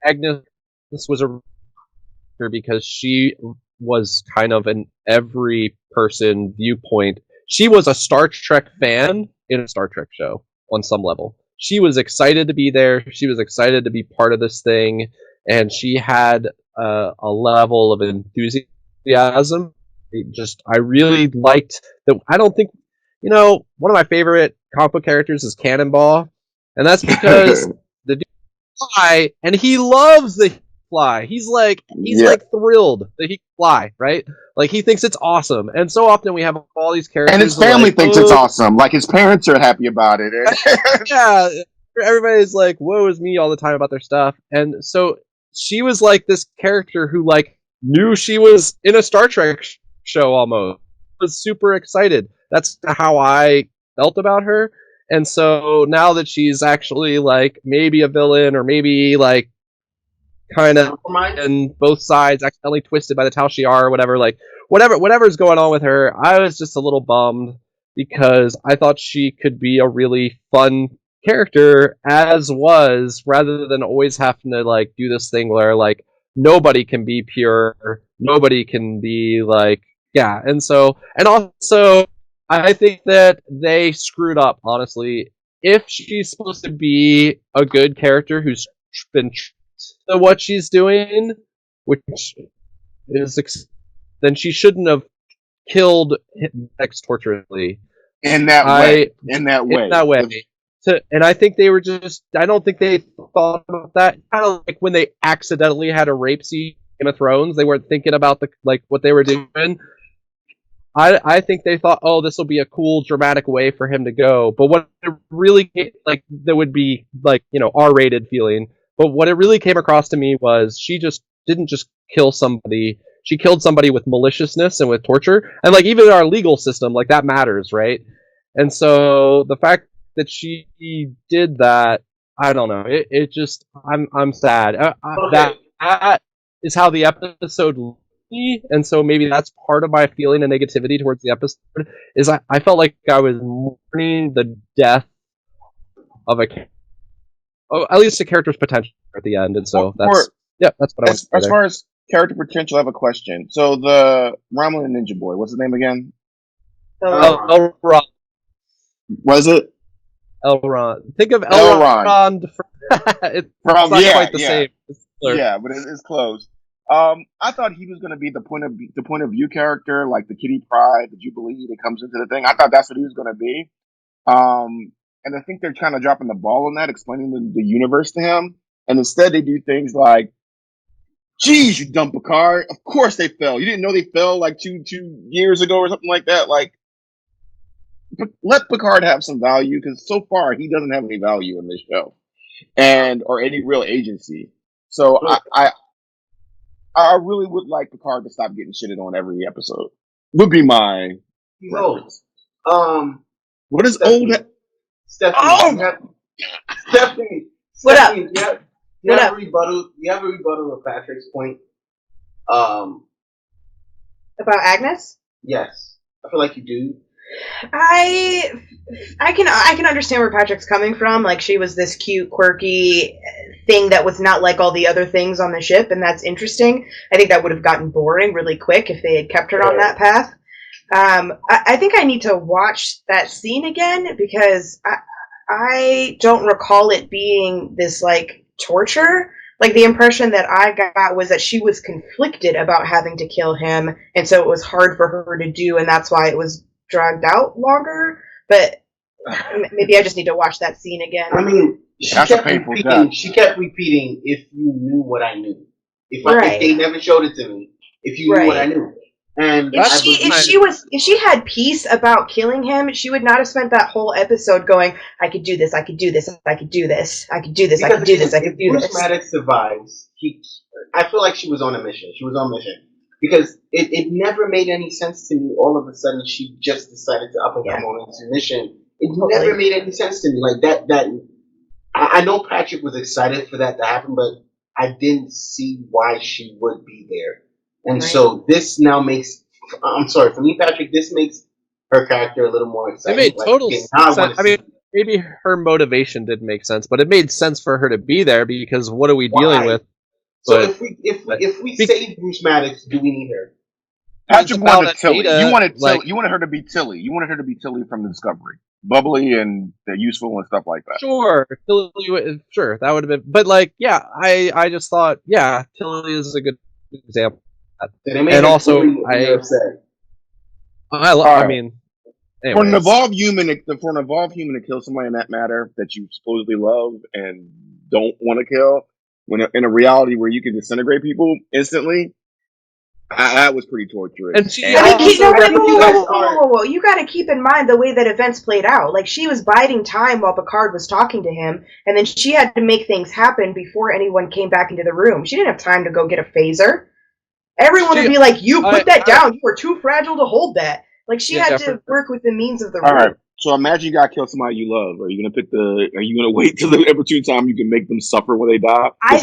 Agnes was a because she was kind of an every person viewpoint. She was a Star Trek fan in a Star Trek show on some level. She was excited to be there. She was excited to be part of this thing, and she had a level of enthusiasm. I really liked that. I don't think, one of my favorite comic book characters is Cannonball, and that's because the dude fly, and he loves the fly. He's like thrilled that he can fly, right? Like he thinks it's awesome. And so often we have all these characters, and his family thinks it's awesome. Like his parents are happy about it. Yeah, everybody's like, "Woe is me" all the time about their stuff. And so she was like this character who like knew she was in a Star Trek show almost. Was super excited. That's how I felt about her. And so now that she's actually like maybe a villain or maybe like kind of and both sides accidentally twisted by the Tal Shiar or whatever, like whatever's going on with her, I was just a little bummed because I thought she could be a really fun character as was, rather than always having to like do this thing where like nobody can be pure, nobody can be like, yeah. And also I think that they screwed up, honestly. If she's supposed to be a good character who's been to what she's doing, which is, then she shouldn't have killed X torturously. In that way. and I think they were I don't think they thought about that. Kind of like when they accidentally had a rape scene in Game of Thrones, they weren't thinking about what they were doing. I think they thought, oh, this will be a cool, dramatic way for him to go. But what it really, there would be, R-rated feeling. But what it really came across to me was she didn't just kill somebody. She killed somebody with maliciousness and with torture. And, even in our legal system, that matters, right? And so the fact that she did that, I don't know. It just, I'm sad. Okay. That is how the episode, and so maybe that's part of my feeling of negativity towards the episode, is I felt like I was mourning the death of at least a character's potential at the end, and so that's what I want to say. As far as character potential, I have a question. So the Romulan Ninja Boy, what's his name again? Elrond. Was it? Elrond. Think of Elrond. It's not quite the same. Yeah, but it's close. I thought he was going to be the point of view character, like the Kitty Pryde, the Jubilee that comes into the thing. I thought that's what he was going to be. And I think they're kind of dropping the ball on that, explaining the universe to him. And instead they do things like, geez, you dumb Picard. Of course they fell. You didn't know they fell 2 years ago or something like that. Let Picard have some value, because so far he doesn't have any value in this show, or any real agency. So I really would like Picard to stop getting shitted on every episode. Would be my preference. What is Stephanie, old? Stephanie, Stephanie, what up? You have a rebuttal of Patrick's point. About Agnes? Yes, I feel like you do. I can understand where Patrick's coming from. She was this cute, quirky thing that was not like all the other things on the ship, and that's interesting. I think that would have gotten boring really quick if they had kept her on that path. I think I need to watch that scene again, because I don't recall it being this torture. The impression that I got was that she was conflicted about having to kill him, and so it was hard for her to do, and that's why it was dragged out longer. But maybe I just need to watch that scene again. I mean, she kept repeating, if you knew what I knew. If they never showed it to me, if you knew what I knew. And if she had peace about killing him, she would not have spent that whole episode going, I could do this, I could do this, I could do this, I could do this, I could do this, I could do this. If Bruce Maddox survives, I feel like she was on a mission. She was on a mission. Because it never made any sense to me. All of a sudden, she just decided to up and come on into mission. It never made any sense to me. I know Patrick was excited for that to happen, but I didn't see why she would be there. And so this now makes, I'm sorry, for me, Patrick, this makes her character a little more exciting. It made total sense. I mean, maybe her motivation didn't make sense, but it made sense for her to be there, because what are we dealing with? So if we save Bruce Maddox, do we need her? Patrick wanted Tilly. You wanted her to be Tilly. You wanted her to be Tilly from the Discovery, bubbly and useful and stuff like that. Sure, sure, that would have been. But I just thought, Tilly is a good example. And also, I mean, anyways. For an evolved human to kill somebody in that matter that you supposedly love and don't want to kill, when in a reality where you can disintegrate people instantly, that was pretty torturous. And you got to keep in mind the way that events played out. She was biding time while Picard was talking to him, and then she had to make things happen before anyone came back into the room. She didn't have time to go get a phaser. Everyone would be like, "You put that down. You were too fragile to hold that." She had to work with the means of the room. All right. So imagine you got to kill somebody you love. Are you gonna wait till the opportune time you can make them suffer when they die? I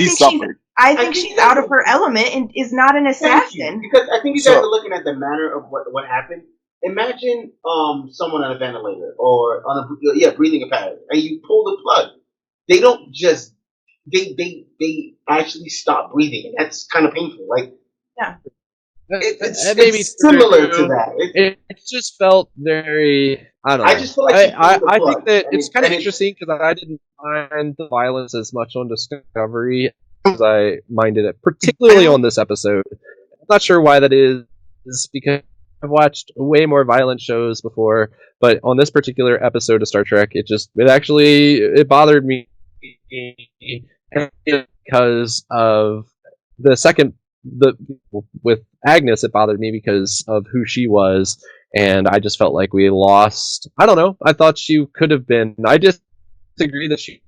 think she's out of her element and is not an assassin. Because I think you guys are looking at the manner of what happened. Imagine someone on a ventilator or on a breathing apparatus, and you pull the plug. They don't just they actually stop breathing, and that's kind of painful. It's similar to that. It just felt very. I don't know. I just feel like I think that it's kind of interesting, because I didn't mind the violence as much on Discovery as I minded it, particularly on this episode. I'm not sure why that is because watched way more violent shows before, but on this particular episode of Star Trek, it bothered me because of the with Agnes. It bothered me because of who she was, and I just felt like we lost. I don't know. I thought she could have been. I just disagree that she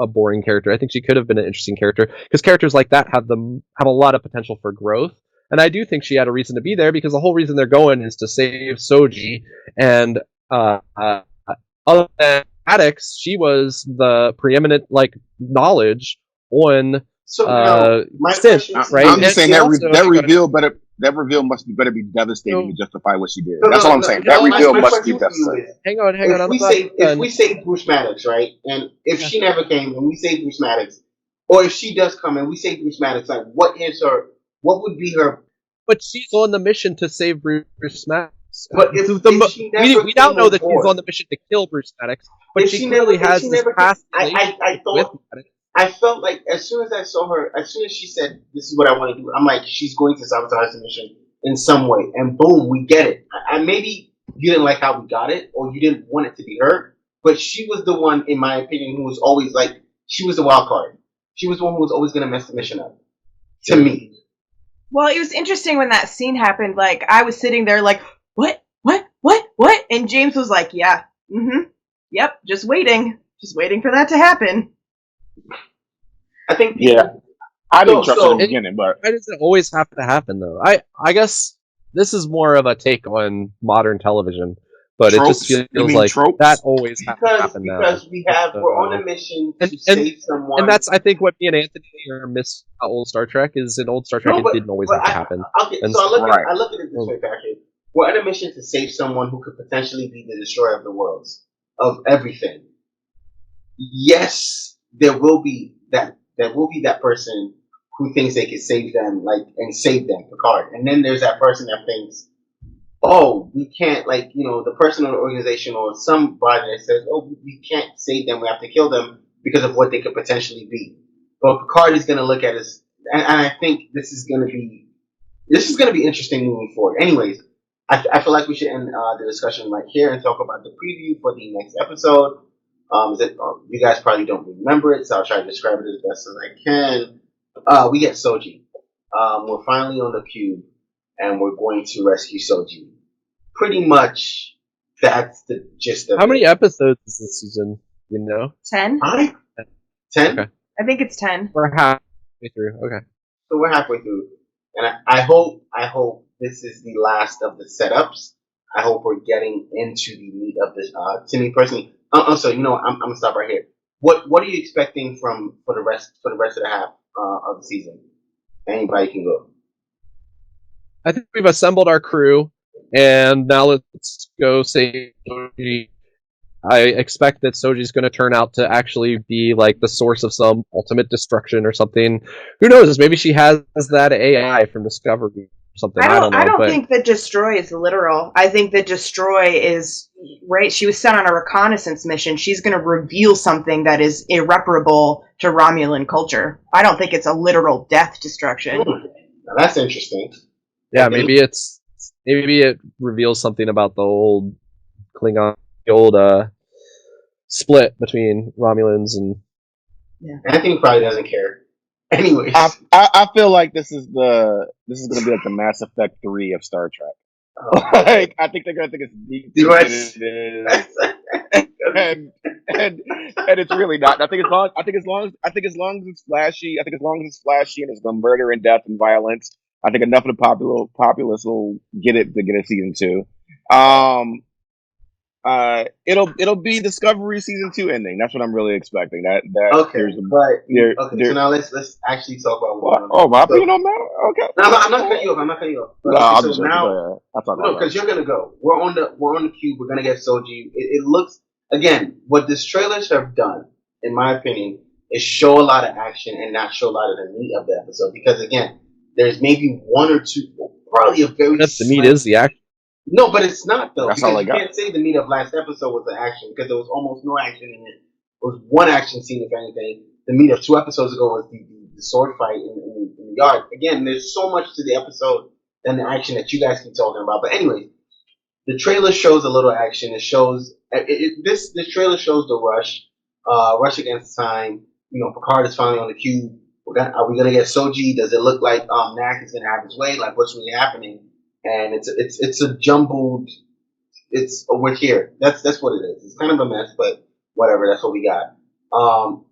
a boring character. I think she could have been an interesting character because characters like that have a lot of potential for growth. And I do think she had a reason to be there because the whole reason they're going is to save Soji. And other than Maddox, she was the preeminent knowledge on So now, my Sith, question is, right? I'm just saying that reveal must be devastating No. to justify what she did. No, That's no, all I'm no, saying. no, That my reveal must question be to you devastating. is, Hang on. if we save Bruce Maddox, right, and if she never came and we save Bruce Maddox, or if she does come and we save Bruce Maddox, like what would be her? But she's on the mission to save Bruce Maddox. But if she never We now came know on that she's board, on the mission to kill Bruce Maddox, but if she clearly has she this never, past I relationship with thought. Maddox. I felt like as soon as I saw her, as soon as she said, "This is what I want to do," I'm like, she's going to sabotage the mission in some way, and boom, we get it. I maybe you didn't like how we got it, or you didn't want it to be her, but she was the one, in my opinion, who was always like, she was the wild card. She was the one who was always going to mess the mission up. To me, Well, it was interesting when that scene happened. Like, I was sitting there like, what? And James was like, yeah, yep, just waiting for that to happen. I think. Yeah. I didn't trust her in the It- beginning, but Why does it always have to happen, though? I guess this is more of a take on modern television, but it just Tropes? You feels mean like tropes? that always has to happen now. Because we're on a mission to And- save someone. And that's, I think, what me and Anthony are miss about old Star Trek is in old Star Trek it didn't always have to happen. Okay, And so I look right. at it this way, Patrick. We're on a mission to save someone who could potentially be the destroyer of the worlds, of everything. Yes, there will be that person who thinks they can save them, and save them, Picard. And then there's that person that thinks, oh, we can't, the person or the organization or somebody that says, oh, we can't save them, we have to kill them because of what they could potentially be. But Picard is going to look at us, and I think this is going to be interesting moving forward. Anyways, I feel like we should end the discussion right here and talk about the preview for the next episode. You guys probably don't remember it, so I'll try to describe it as best as I can. We get Soji. We're finally on the cube, and we're going to rescue Soji. Pretty much, that's the gist of it. How many episodes is this season? You know, 10? 10? Okay. I think it's 10. we're halfway through. Okay. So we're halfway through, and I hope this is the last of the setups. I hope we're getting into the meat of this. To me personally, so I'm gonna stop right here. What are you expecting for the rest of the half of the season? Anybody can go. I think we've assembled our crew, and now let's go save Soji. I expect that Soji's going to turn out to actually be like the source of some ultimate destruction or something. Who knows? Maybe she has that AI from Discovery or something. I don't know. I don't but think that destroy is literal. I think that destroy is right. She was sent on a reconnaissance mission. She's going to reveal something that is irreparable to Romulan culture. I don't think it's a literal death destruction. Now that's interesting. yeah, maybe it reveals something about the old Klingon, the old split between Romulans and. Anthony probably doesn't care. Anyways, I feel like this is going to be like the Mass Effect 3 of Star Trek. Like, I think they're going to think it's deep than it is, and it's really not. I think as long as it's flashy, and it's going to murder and death and violence, I think enough of the populace will get it to get a season 2. It'll be Discovery season 2 ending. That's what I'm really expecting. So now let's actually talk about what. Oh, my opinion on that? Okay. No, I'm not cutting you off. I'm not cutting you off. No, I'm just now, because you're gonna go. We're on the cube. We're gonna get Soji. It looks, again, what these trailers have done, in my opinion, is show a lot of action and not show a lot of the meat of the episode. Because again, there's maybe one or two, probably a very. That's the meat is the action. No, but it's not though. That's because all I you got. can't say the meat of last episode was the action because there was almost no action in it. There was one action scene, if anything. The meat of 2 episodes ago was the sword fight in the yard. Again, there's so much to the episode than the action that you guys keep talking about. But anyway, the trailer shows a little action. It shows this trailer shows the rush against time. Picard is finally on the cube. Are we gonna get Soji? Does it look like Nak is gonna have his way? Like, what's really happening? And it's a jumbled. We're here. That's what it is. It's kind of a mess, but whatever. That's what we got.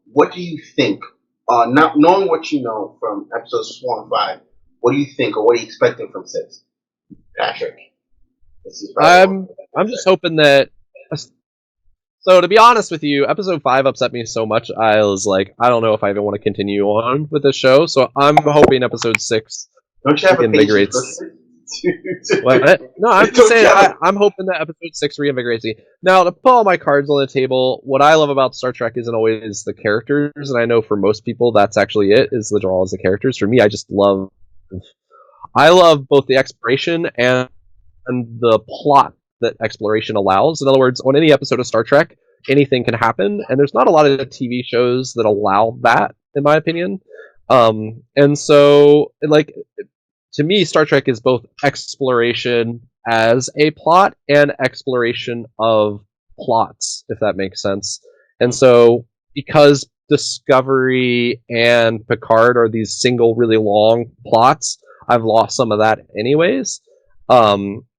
What do you think? Not knowing what you know from episodes 4 and 5, what do you think, or what are you expecting from 6, Patrick? I'm just hoping that. So to be honest with you, episode 5 upset me so much. I was like, I don't know if I even want to continue on with the show. So I'm hoping episode 6 Don't you have reinvigorates. What? No, I'm just saying. I'm hoping that episode 6 reinvigorates me. Now, to put all my cards on the table, what I love about Star Trek isn't always the characters, and I know for most people that's actually it. Is the draw as the characters. For me, I love both the exploration and the plot that exploration allows. In other words, on any episode of Star Trek, anything can happen, and there's not a lot of TV shows that allow that, in my opinion. And so, like, to me, Star Trek is both exploration as a plot and exploration of plots, if that makes sense. And so, because Discovery and Picard are these single, really long plots, I've lost some of that anyways.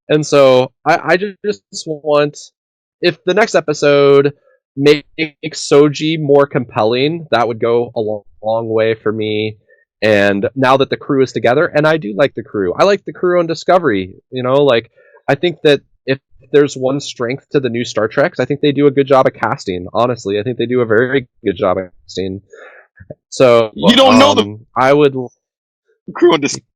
And so I just want, if the next episode makes Soji more compelling, that would go a long way for me. And now that the crew is together, and I do like the crew. I like the crew on Discovery. I think that if there's one strength to the new Star Treks, I think they do a good job of casting. Honestly, I think they do a very good job of casting. So you don't know the I would crew on Discovery.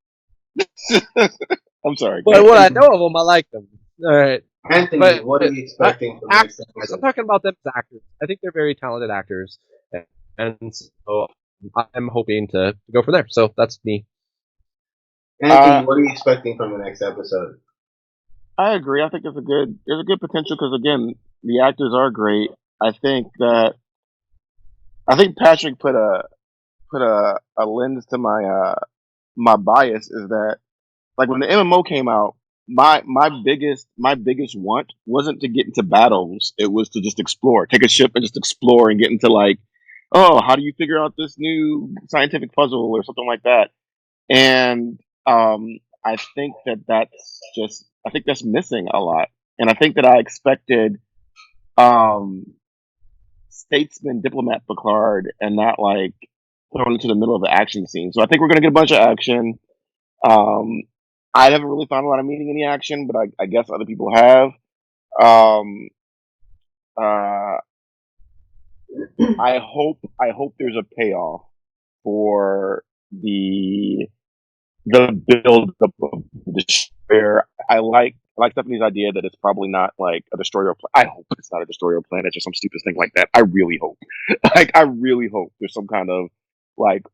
I'm sorry. But what I know of them, I like them. All right. Anthony, what are you expecting from actors, next episode? I'm talking about them as actors. I think they're very talented actors, and so I'm hoping to go from there. So that's me. Anthony, what are you expecting from the next episode? I agree. I think there's a good potential because again, the actors are great. I think Patrick put a lens to my bias is that, like, when the MMO came out, my biggest want wasn't to get into battles. It was to just explore, take a ship and just explore and get into, like, oh, how do you figure out this new scientific puzzle or something like that? And I think that's missing a lot. And I think that I expected statesman diplomat Picard and not, like, thrown into the middle of the action scene. So I think we're gonna get a bunch of action. I haven't really found a lot of meaning in the action, but I guess other people have. I hope there's a payoff for the build up of the destroyer. I like Stephanie's idea that it's probably not like a destroyer. I hope it's not a destroyer planet or some stupid thing like that. I really hope. I really hope there's some kind of like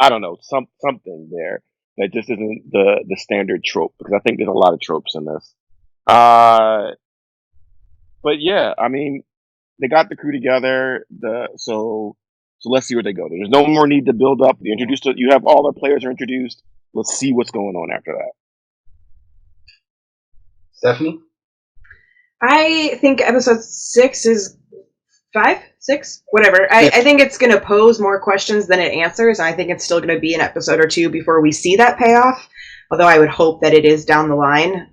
I don't know, something there that just isn't the standard trope, because I think there's a lot of tropes in this. But yeah, I mean, they got the crew together. So let's see where they go. There's no more need to build up. You have all the players are introduced. Let's see what's going on after that. Stephanie? I think episode 6 is 5, 6, whatever. I think it's going to pose more questions than it answers, and I think it's still going to be an episode or two before we see that payoff, although I would hope that it is down the line.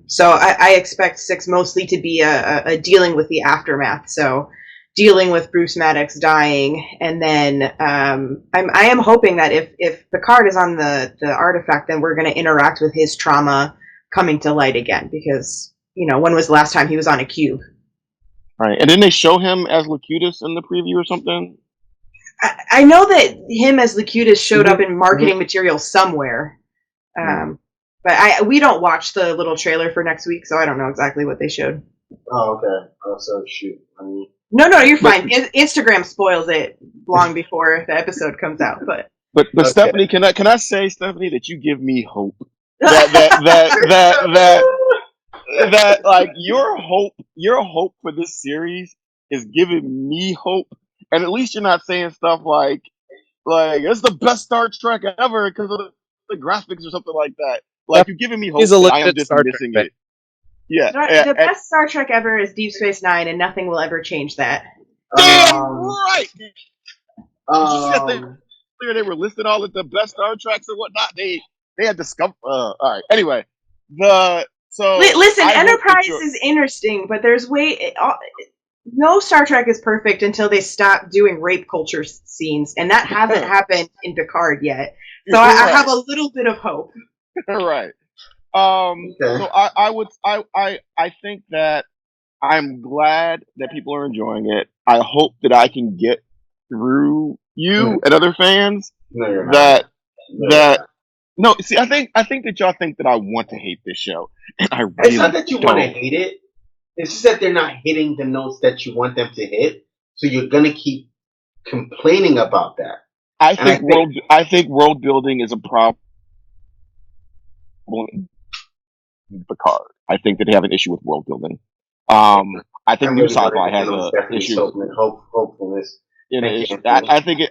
So I expect 6 mostly to be a dealing with the aftermath, so dealing with Bruce Maddox dying, and then I am hoping that if Picard is on the artifact, then we're going to interact with his trauma coming to light again, because, when was the last time he was on a cube? Right, and didn't they show him as Locutus in the preview or something? I know that him as Locutus showed up in marketing material somewhere, but we don't watch the little trailer for next week, so I don't know exactly what they showed. Oh, okay. Oh, so shoot. No, you're fine. Instagram spoils it long before the episode comes out, but okay. Stephanie, can I say, Stephanie, that you give me hope that like your hope for this series is giving me hope, and at least you're not saying stuff like it's the best Star Trek ever because of the graphics or something like that. Like, you're giving me hope He's a that I am legit just Star Trek missing fan. it. Yeah. The best Star Trek ever is Deep Space Nine, and nothing will ever change that. Damn right! Did you see that they were listing all of the best Star Treks and whatnot? They had the all right. Anyway, listen, Enterprise is interesting, but there's no Star Trek is perfect until they stop doing rape culture scenes, and that hasn't happened in Picard yet. So I have a little bit of hope. All right. So I think that I'm glad that people are enjoying it. I hope that I can get through you and other fans no, see, I think that y'all think that I want to hate this show, and I really It's not that you want to hate it. It's just that they're not hitting the notes that you want them to hit, so you're gonna keep complaining about that. I think world building is a problem in Picard. I think that they have an issue with world building. I think New Sci-Fi has an issue. Hopefulness. I think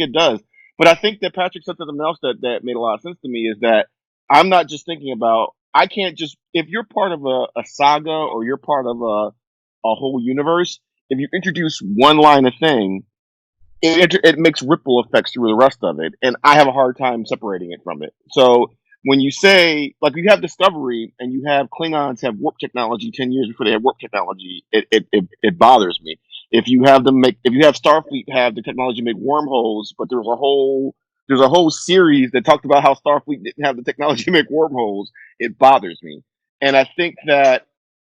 it does. But I think that Patrick said something else that made a lot of sense to me is that I'm not just thinking about, I can't just, if you're part of a saga or you're part of a whole universe, if you introduce one line of thing, it makes ripple effects through the rest of it. And I have a hard time separating it from it. So when you say, like, you have Discovery and you have Klingons have warp technology 10 years before they have warp technology, it bothers me. If you have Starfleet have the technology to make wormholes, but there's a whole series that talked about how Starfleet didn't have the technology to make wormholes, it bothers me. And I think that,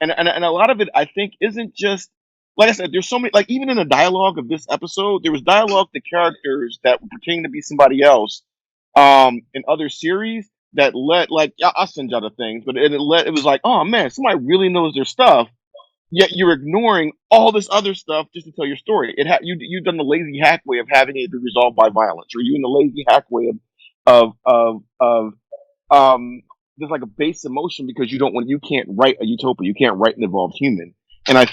and a lot of it, I think, isn't just, like I said, there's so many, like, even in the dialogue of this episode, there was dialogue to characters that were pretending to be somebody else, in other series that like, I'll send y'all the things, but it was like, oh man, somebody really knows their stuff. Yet you're ignoring all this other stuff just to tell your story. You've done the lazy hack way of having it be resolved by violence, or you in the lazy hack way of there's like a base emotion because you can't write a utopia, you can't write an evolved human. And I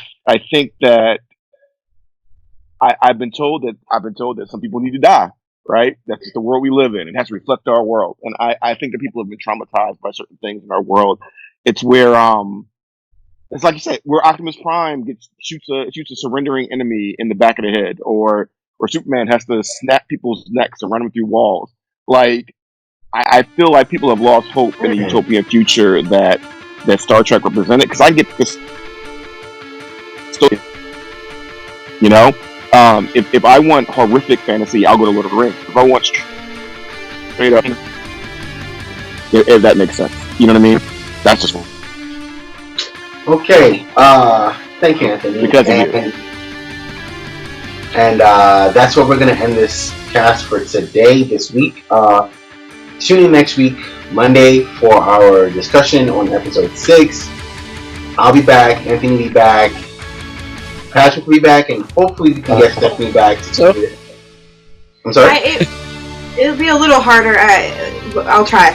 think that I've been told that some people need to die. Right, that's just the world we live in. It has to reflect our world, and I think that people have been traumatized by certain things in our world. It's where it's like you said, where Optimus Prime shoots a surrendering enemy in the back of the head, or Superman has to snap people's necks and run them through walls. Like, I feel like people have lost hope in the utopian future that Star Trek represented. Because I get this story, you know. If I want horrific fantasy, I'll go to Lord of the Rings. If I want straight up, if that makes sense, you know what I mean? That's just one. Okay, thank you, Anthony. And that's where we're going to end this cast for today, this week. Tune in next week, Monday, for our discussion on episode 6. I'll be back, Anthony will be back, Patrick will be back, and hopefully we can get Stephanie back. I'm sorry? It'll be a little harder. I'll try.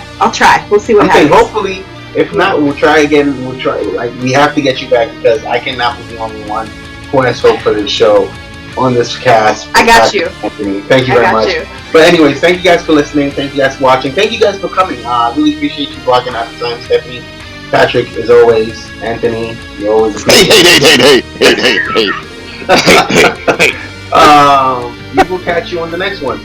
We'll see what happens. Hopefully. If not, we'll try again. We have to get you back because I cannot be the only one who has hope for this show on this cast. I got you. Anthony. Thank you very much. But anyways, thank you guys for listening. Thank you guys for watching. Thank you guys for coming. I really appreciate you blocking out the time, Stephanie. Patrick, as always. Anthony, you always appreciate Hey. We will catch you on the next one.